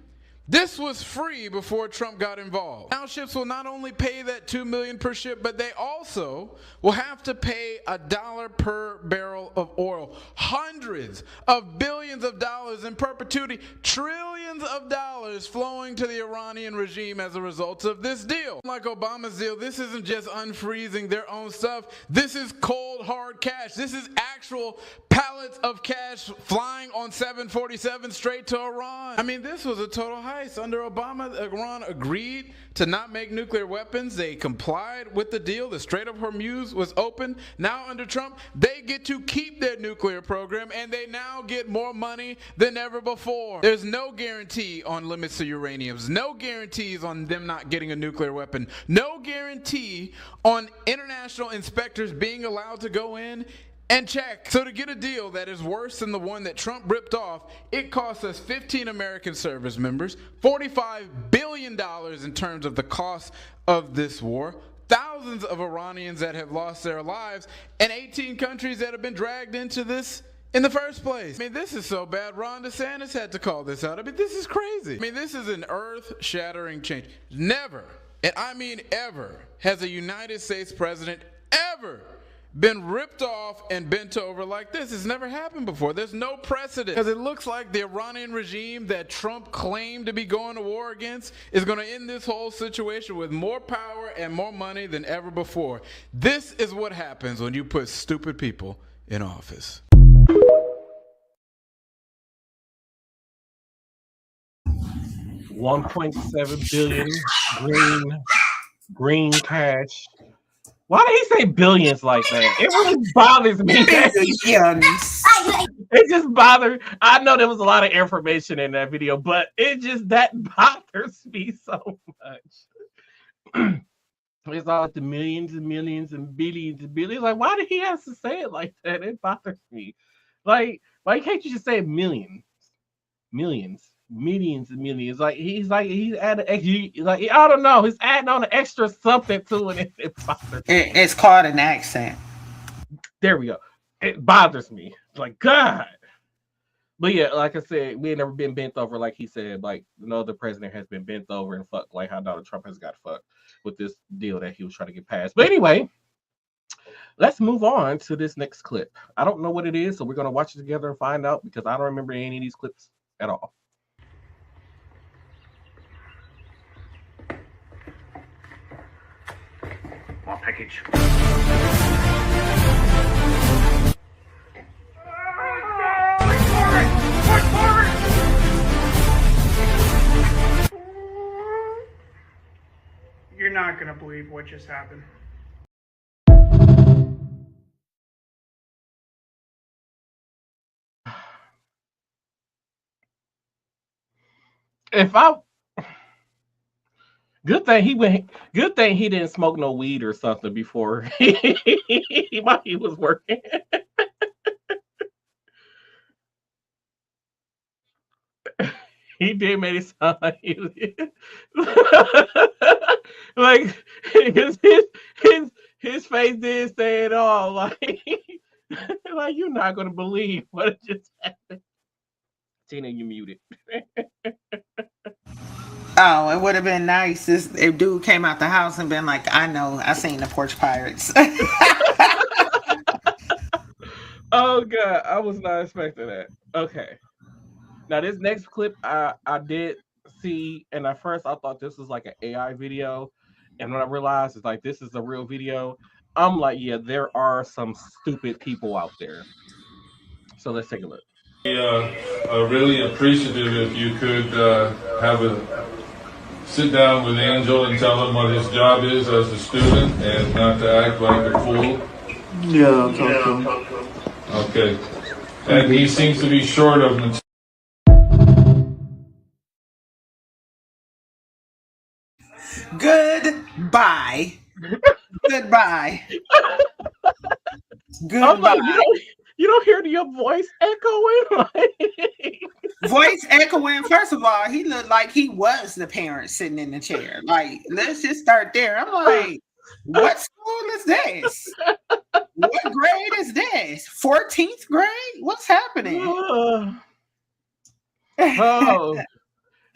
this was free before Trump got involved. Now ships will not only pay that $2 million per ship, but they also will have to pay $1 per barrel of oil. Hundreds of billions of dollars in perpetuity, trillions of dollars flowing to the Iranian regime as a result of this deal. Like Obama's deal, this isn't just unfreezing their own stuff. This is cold, hard cash. This is actual pallets of cash flying on 747 straight to Iran. I mean, this was a total heist. Under Obama, Iran agreed to not make nuclear weapons. They complied with the deal. The Strait of Hormuz was open. Now under Trump, they get to keep their nuclear program, and they now get more money than ever before. There's no guarantee on limits to uraniums, no guarantees on them not getting a nuclear weapon, no guarantee on international inspectors being allowed to go in and check. So to get a deal that is worse than the one that Trump ripped off, it cost us 15 American service members, $45 billion in terms of the cost of this war, thousands of Iranians that have lost their lives, and 18 countries that have been dragged into this in the first place. I mean, this is so bad, Ron DeSantis had to call this out. I mean, this is crazy. I mean, this is an earth-shattering change. Never, and I mean ever, has a United States president ever been ripped off and bent over like this. It's never happened before. There's no precedent, because it looks like the Iranian regime that Trump claimed to be going to war against is going to end this whole situation with more power and more money than ever before. This is what happens when you put stupid people in office. $1.7 billion green cash. Why did he say billions like that? It really bothers me. It just bothers. I know there was a lot of information in that video, but it just that bothers me so much. It's all the millions and millions and billions and billions. Like, why did he have to say it like that? It bothers me. Like, why can't you just say millions and millions? Like he's added, like I don't know, he's adding on an extra something to it. It bothers me. It's called an accent. There we go. It bothers me. Like God. But yeah, like I said, we ain't never been bent over like he said. Like no other president has been bent over and fucked like how Donald Trump has got fucked with this deal that he was trying to get passed. But anyway, let's move on to this next clip. I don't know what it is, so we're gonna watch it together and find out, because I don't remember any of these clips at all. More package. You're not gonna believe what just happened. Good thing he didn't smoke no weed or something before while he was working. He did make it sound like he was like his face did say it all. Like you're not gonna believe what just happened. Tina, you muted. Oh, it would have been nice if dude came out the house and been like, I know, I seen the Porch Pirates. Oh god, I was not expecting that. Okay. Now this next clip I did see, and at first I thought this was like an AI video, and when I realized it's like this is a real video, I'm like, yeah, there are some stupid people out there. So let's take a look. Really appreciative if you could have a sit down with Angel and tell him what his job is as a student and not to act like a fool. Yeah, I'll talk to him. Okay. And he seems to be short of material. Goodbye. Goodbye. I'm like, Goodbye. you don't hear your voice echoing? Voice echoing. First of all, he looked like he was the parent sitting in the chair. Like, let's just start there. I'm like, what school is this? What grade is this? 14th grade? What's happening? Oh,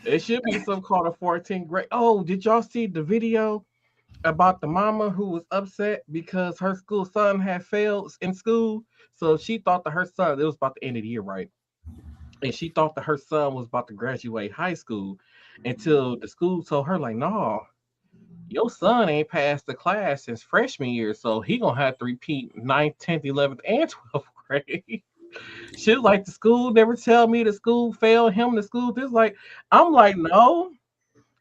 it should be some kind of 14th grade. Oh, did y'all see the video about the mama who was upset because her school son had failed in school? So she thought that her son, it was about the end of the year, right? And she thought that her son was about to graduate high school until the school told her, like, no, your son ain't passed the class since freshman year, so he gonna have to repeat 9th, 10th, 11th, and 12th grade. She was like, the school never tell me the school failed him. The school this, like, I'm like, no,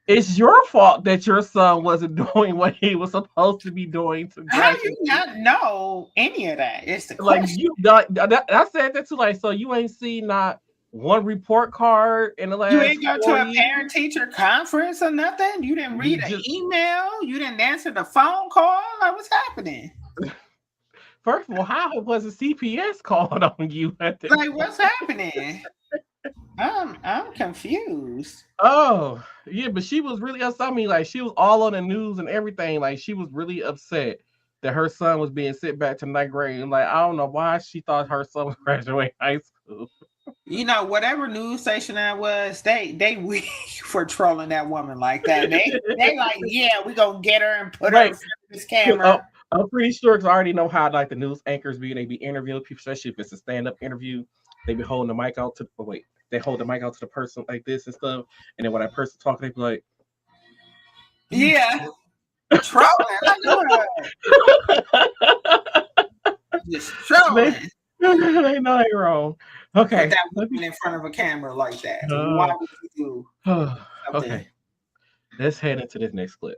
it's your fault that your son wasn't doing what he was supposed to be doing to How graduate. you not know any of that? It's the Like, question. I said that too. Like, so you ain't seen not one report card in the last. You ain't go to 4 a years? parent teacher conference or nothing? You didn't read an just- email? You didn't answer the phone call? Like, what's happening? First of all, how was a CPS called on you at the Like, what's happening? I'm confused. Oh, yeah, but she was really upset. I mean, like, she was all on the news and everything. Like, she was really upset that her son was being sent back to 9th grade. And like, I don't know why she thought her son was graduating high school. You know, whatever news station that was, they weak for trolling that woman like that. They like, yeah, we gonna get her and put her in front of this camera. I'm pretty sure because I already know how like the news anchors be. They be interviewing people, especially if it's a stand-up interview. They be holding the mic out to they hold the mic out to the person like this and stuff. And then when that person talking, they be like, yeah, trolling. Just trolling. They know they wrong. Okay. Put that woman in front of a camera like that. Why would you do something? Okay. Let's head into this next clip.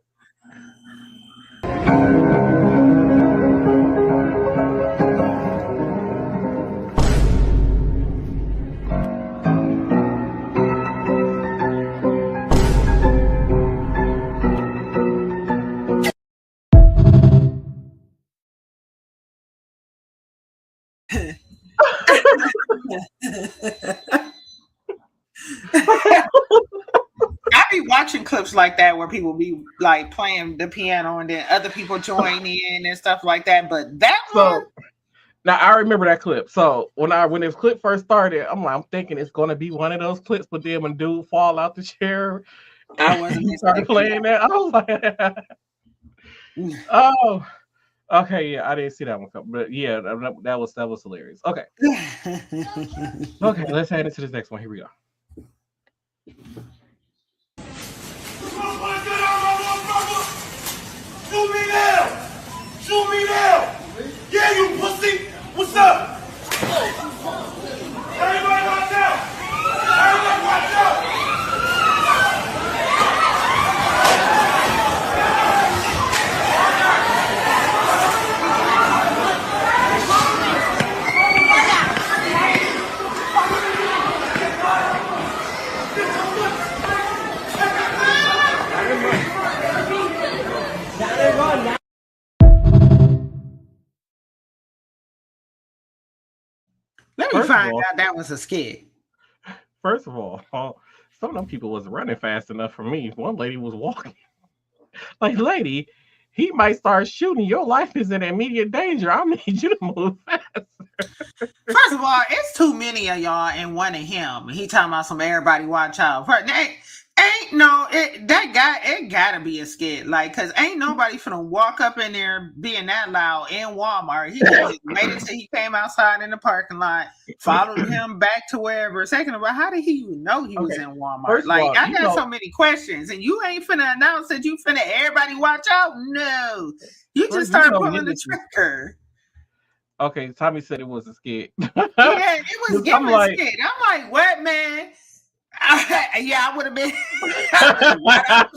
I be watching clips like that where people be like playing the piano and then other people join in and stuff like that. But that one, now I remember that clip. So when this clip first started, I'm thinking it's gonna be one of those clips, but then when dude fall out the chair, I wasn't started playing that. I was like, oh, okay, yeah, I didn't see that one come, but yeah, that was hilarious. Okay, okay, let's head into this next one. Here we go. Shoot me now! Shoot me now! Yeah, you pussy! What's up? Everybody watch out! Everybody watch out! let me find out that was a skit. First of all, some of them people wasn't running fast enough for me. One lady was walking. Like, lady, he might start shooting. Your life is in immediate danger. I need you to move fast. First of all, it's too many of y'all and one of him. He talking about some everybody watch out. It gotta be a skit. Like, cause ain't nobody finna walk up in there being that loud in Walmart. He just waited till he came outside in the parking lot, followed him back to wherever. Second of all, how did he even know he was in Walmart? Like, all, I got so many questions, and you ain't finna announce that you finna everybody watch out. No, you just started pulling the trigger. Okay, Tommy said it was a skit. Yeah, it was giving a skit. I'm like, what, man? I would have been.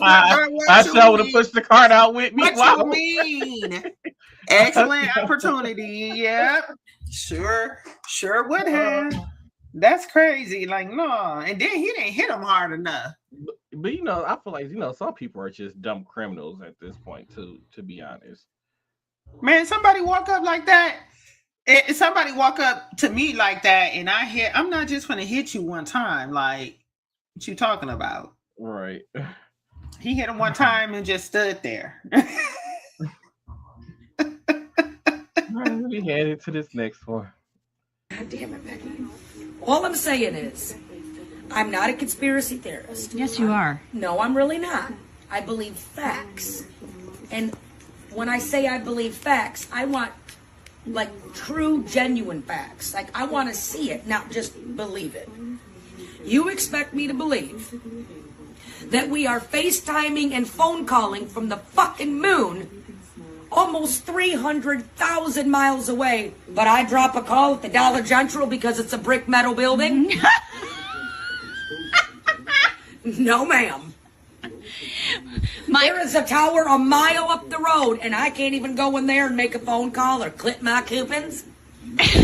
I sure would have pushed the cart out with me. What you mean? Excellent opportunity. Yep. Sure would have. That's crazy. Like, no. And then he didn't hit him hard enough. But I feel like, some people are just dumb criminals at this point, to be honest. Man, somebody walk up like that. If somebody walk up to me like that and I'm not just gonna hit you one time. Like, what you talking about? Right. He hit him one time and just stood there. We headed to this next one. God damn it, Becky. All I'm saying is, I'm not a conspiracy theorist. Yes, you are. No, I'm really not. I believe facts. And when I say I believe facts, I want like true, genuine facts. Like, I want to see it, not just believe it. You expect me to believe that we are FaceTiming and phone calling from the fucking moon almost 300,000 miles away, but I drop a call at the Dollar General because it's a brick metal building? No, ma'am. There is a tower a mile up the road, and I can't even go in there and make a phone call or clip my coupons.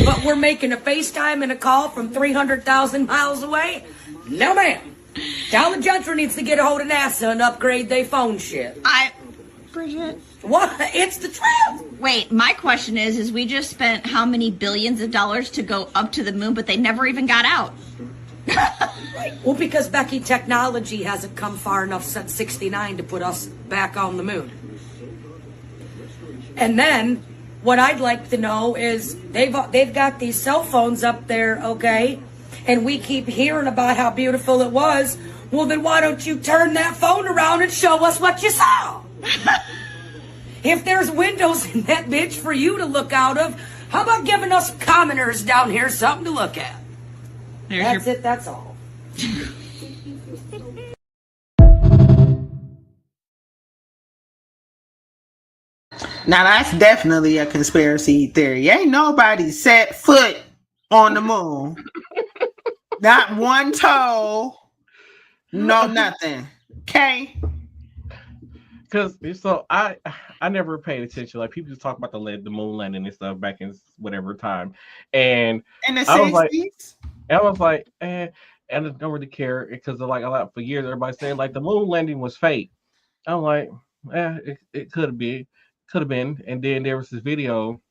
But we're making a FaceTime and a call from 300,000 miles away? No, ma'am. Dollar General needs to get a hold of NASA and upgrade their phone shit. Bridget. What? It's the truth. Wait, my question is we just spent how many billions of dollars to go up to the moon, but they never even got out? Well, because, Becky, technology hasn't come far enough since '69 to put us back on the moon. And then, what I'd like to know is they've got these cell phones up there, okay? And we keep hearing about how beautiful it was. Well, then why don't you turn that phone around and show us what you saw? If there's windows in that bitch for you to look out of, how about giving us commoners down here something to look at? That's it, that's all. Now, that's definitely a conspiracy theory. Ain't nobody set foot on the moon. Not one toe. No, nothing. Okay? Because I never paid attention. Like, people just talk about the moon landing and stuff back in whatever time, and in the 60s. I was like, and I don't really care because for years everybody saying like the moon landing was fake. I'm like, it could have been, and then there was this video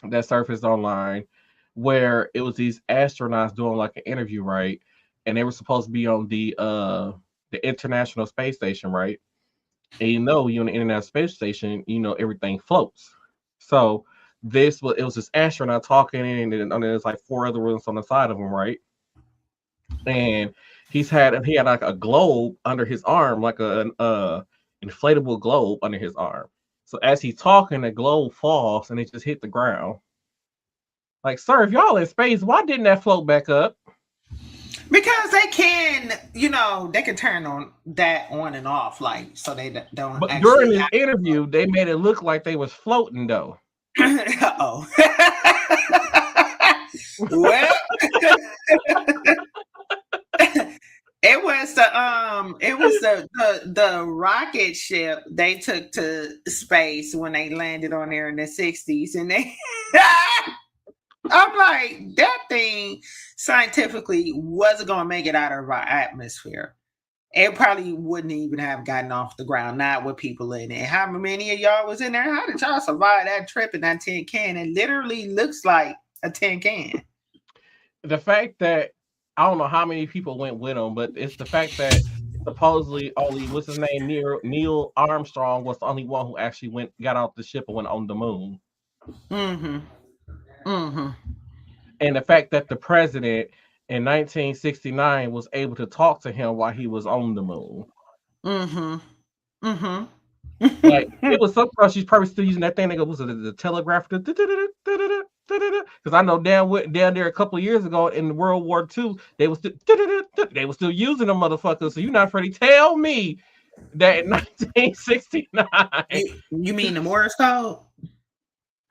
that surfaced online where it was these astronauts doing like an interview, right? And they were supposed to be on the International Space Station, right? And you're on the International Space Station, everything floats. So it was this astronaut talking, and then there's like 4 other ones on the side of him, right? And he had like a globe under his arm, like an inflatable globe under his arm. So as he's talking, the globe falls and it just hit the ground. Like, sir, if y'all in space, why didn't that float back up? Because they can, they can turn on and off, like, so they don't. But during this interview, they made it look like they was floating, though. Uh-oh. Well, it was the rocket ship they took to space when they landed on there in the 60s, and they I'm like, that thing scientifically wasn't gonna make it out of our atmosphere. It probably wouldn't even have gotten off the ground, not with people in it. How many of y'all was in there? How did y'all survive that trip in that tin can? It literally looks like a tin can. The fact that I don't know how many people went with them, but it's the fact that supposedly only what's his name, Neil Armstrong was the only one who actually got off the ship and went on the moon. Mm-hmm. Mm-hmm. And the fact that the president in 1969 was able to talk to him while he was on the moon. Mm-hmm. Mm-hmm. Like it was something she's probably still using that thing. That was the telegraph. Because I know down there a couple of years ago in World War II, they were still using them motherfuckers. So you're not ready to tell me that in 1969. You mean the Morse code?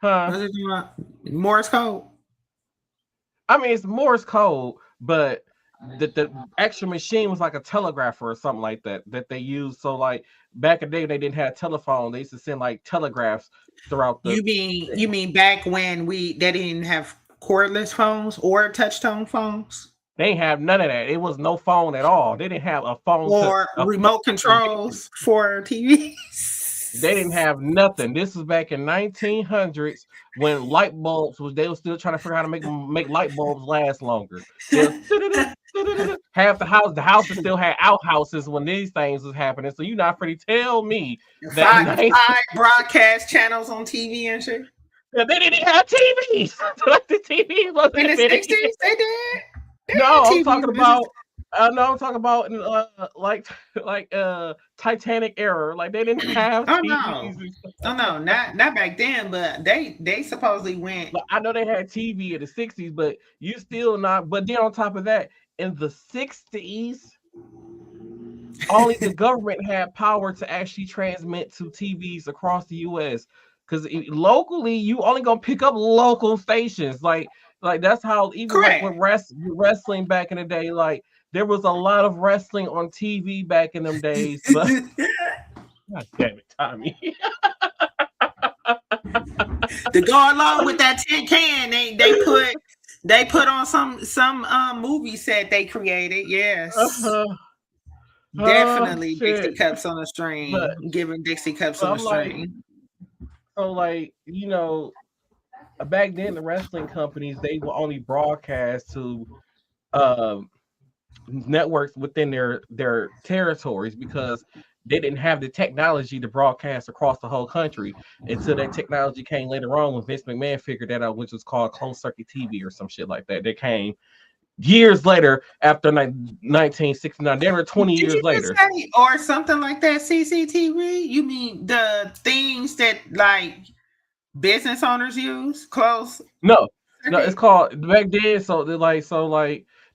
Huh? Morse code? I mean, it's Morse code, but the actual machine was like a telegrapher or something like that they used. So like back in the day, they didn't have telephone. They used to send like telegraphs throughout the. You mean back when they didn't have cordless phones or touch tone phones? They didn't have none of that. It was no phone at all. They didn't have a phone or remote controls for TVs. They didn't have nothing. This was back in 1900s when light bulbs they were still trying to figure out how to make light bulbs last longer. Half the houses still had outhouses when these things was happening. So you're not ready to tell me that five broadcast channels on TV and shit. Yeah, they didn't have TVs. Like the TV wasn't in the 60s. They did. No, I'm talking about. No, I'm talking about like Titanic era. Like they didn't have. TVs no, not back then. But they supposedly went. I know they had TV in the 60s, but you still not. But then on top of that, in the 60s, only the government had power to actually transmit to TVs across the U.S. Because locally, you only gonna pick up local stations. Like that's how even like with wrestling back in the day, like. There was a lot of wrestling on TV back in them days. But God damn it, Tommy. To go along with that tin can, they put on some movie set they created. Yes. Definitely Dixie Cups on a string. Giving Dixie Cups on a string. So like, back then the wrestling companies, they will only broadcast to networks within their territories because they didn't have the technology to broadcast across the whole country until that technology came later on when Vince McMahon figured that out, which was called closed circuit TV or some shit like that. They came years later after 1969. They were 20 years later. Or something like that, CCTV? You mean the things that like business owners use? No, it's called back then. So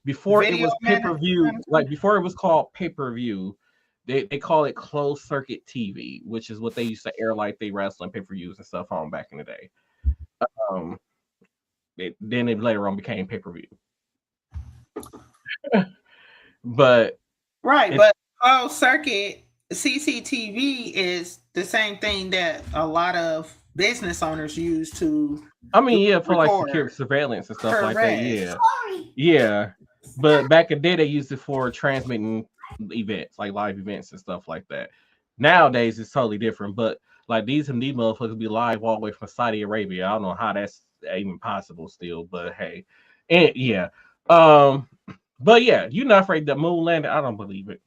before it was pay-per-view, before it was called pay-per-view, they call it closed circuit TV, which is what they used to air like they wrestling pay-per-views and stuff on back in the day. Then it later on became pay-per-view. But closed circuit CCTV is the same thing that a lot of business owners use to. I mean, yeah, for like security surveillance and stuff like that. Yeah. But back in the day, they used it for transmitting events, like live events and stuff like that. Nowadays, it's totally different. But like these motherfuckers be live all the way from Saudi Arabia. I don't know how that's even possible still, but hey, and yeah. But yeah, you're not afraid that moon landed. I don't believe it.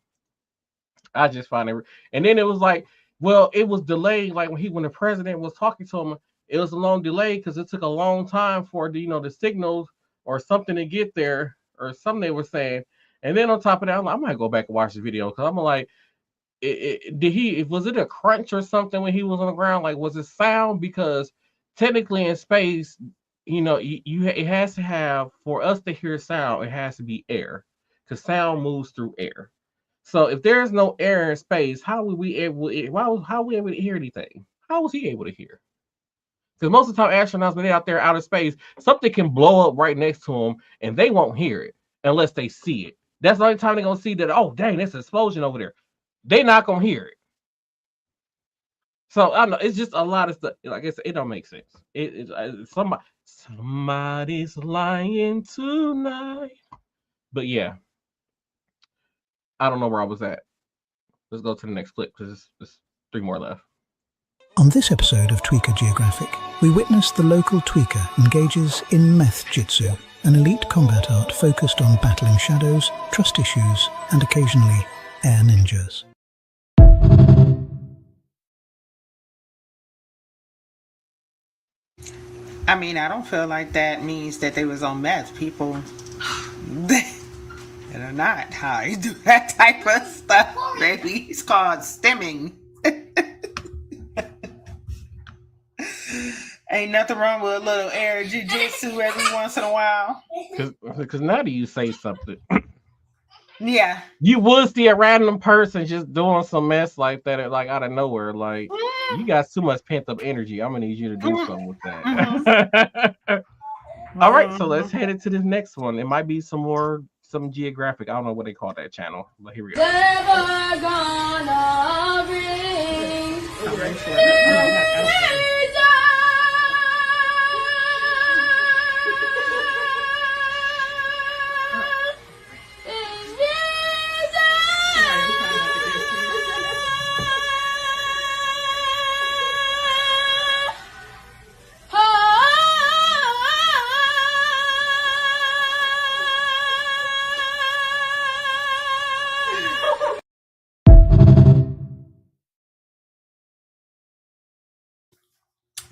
I just find it. And then it was like, well, it was delayed. Like when the president was talking to him, it was a long delay because it took a long time for the signals or something to get there. Or something they were saying, and then on top of that, I might go back and watch the video because I'm like, was it a crunch or something when he was on the ground? Like, was it sound? Because technically in space, it has to have, for us to hear sound, it has to be air because sound moves through air. So if there's no air in space, how are we able to hear anything? How was he able to hear? Because most of the time, astronauts, when they're out there out of space, something can blow up right next to them, and they won't hear it unless they see it. That's the only time they're going to see that, oh, dang, there's an explosion over there. They're not going to hear it. So, I don't know. It's just a lot of stuff. Like I said, it don't make sense. Somebody's lying tonight. But, yeah. I don't know where I was at. Let's go to the next clip, because there's 3 more left. On this episode of Tweaker Geographic, we witness the local tweaker engages in meth jitsu, an elite combat art focused on battling shadows, trust issues, and occasionally air ninjas. I mean, I don't feel like that means that they was on meth. People that are not high do that type of stuff, baby. It's called stimming. Ain't nothing wrong with a little air jiu-jitsu every once in a while. Because now do you say something? Yeah. You would see a random person just doing some mess like that, like out of nowhere. Like, you got too much pent-up energy. I'm going to need you to do something with that. All right, so let's head into this next one. It might be some geographic. I don't know what they call that channel, but here we go. Never gonna bring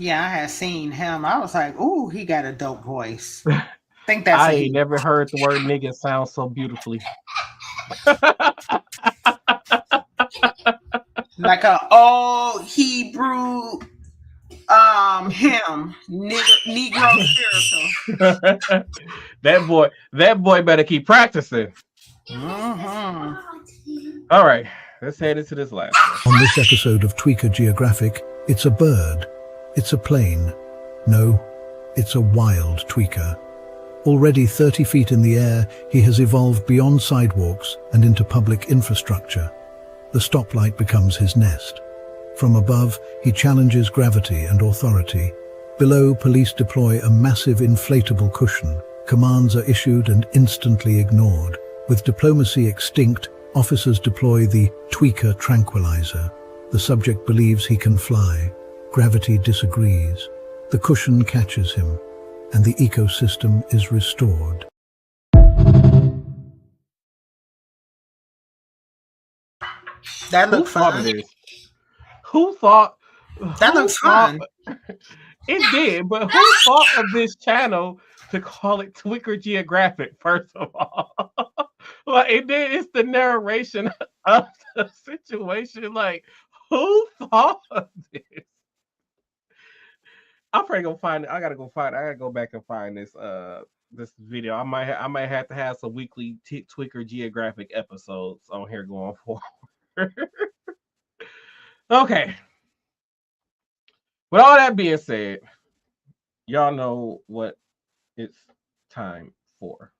Yeah, I had seen him. I was like, ooh, he got a dope voice. I think that's I ain't never heard the word nigga sound so beautifully. Like a old Hebrew hymn, Negro spiritual. that boy better keep practicing. Mm-hmm. All right, let's head into this last one. On this episode of Tweaker Geographic, it's a bird. It's a plane. No, it's a wild tweaker. Already 30 feet in the air, he has evolved beyond sidewalks and into public infrastructure. The stoplight becomes his nest. From above, he challenges gravity and authority. Below, police deploy a massive inflatable cushion. Commands are issued and instantly ignored. With diplomacy extinct, officers deploy the tweaker tranquilizer. The subject believes he can fly. Gravity disagrees. The cushion catches him, and the ecosystem is restored. That looks fun. Who thought that looks fun? It did, but who thought of this channel to call it Tweaker Geographic? First of all, like it's the narration of the situation. Like, who thought of this? I'm probably gonna find it. I gotta go back and find this this video. I might have to have some weekly Tweaker Geographic episodes on here going forward. Okay. With all that being said, y'all know what it's time for.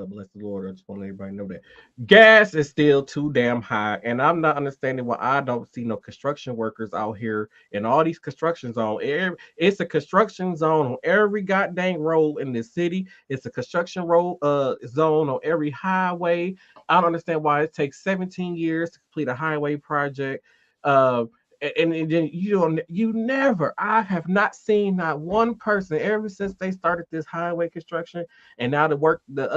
Bless the Lord. I just want to let everybody know that gas is still too damn high, and I'm not understanding why I don't see no construction workers out here in all these construction zones. It's a construction zone on every goddamn road in this city. It's a construction road zone on every highway. I don't understand why it takes 17 years to complete a highway project. And then I have not seen not one person ever since they started this highway construction, and now the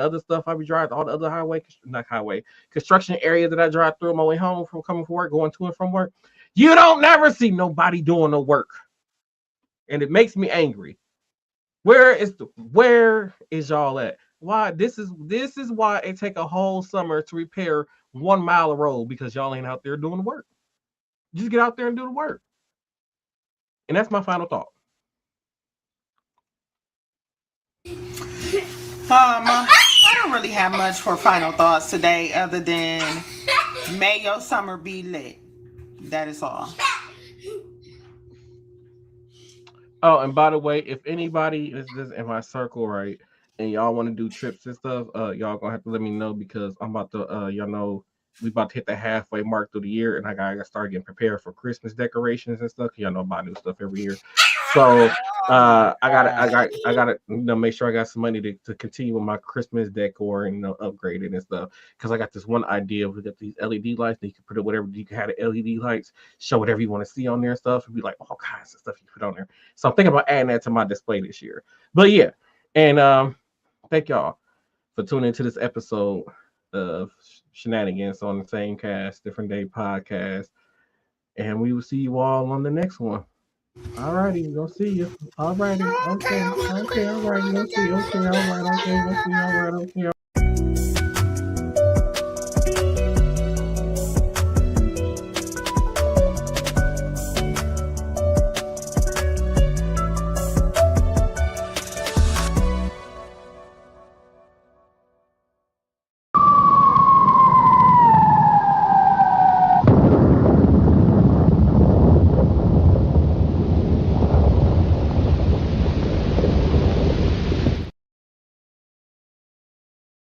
other stuff I be driving, all the other construction areas that I drive through on my way home from coming from work, going to and from work. You don't never see nobody doing no work, and it makes me angry. Where is y'all at? Why this is why it take a whole summer to repair 1 mile of road, because y'all ain't out there doing the work. Just get out there and do the work. And that's my final thought. I don't really have much for final thoughts today other than may your summer be lit. That is all. Oh, and by the way, if anybody is in my circle, right, and y'all want to do trips and stuff, y'all gonna have to let me know, because I'm about to y'all know we about to hit the halfway mark through the year, and I gotta start getting prepared for Christmas decorations and stuff. Y'all know I buy new stuff every year. So I gotta make sure I got some money to continue with my Christmas decor and upgrade it and stuff. Because I got this one idea. We got these LED lights. And you can put it whatever you can have the LED lights, show whatever you want to see on there and stuff. It'd be like all kinds of stuff you put on there. So I'm thinking about adding that to my display this year. But yeah, and thank y'all for tuning into this episode of Shenanigans on the Same Cast, Different Day Podcast. And we will see you all on the next one. All righty, we're gonna see you. All righty, okay, all righty, we'll see you. Okay, all right, okay, we'll see you. All right, okay.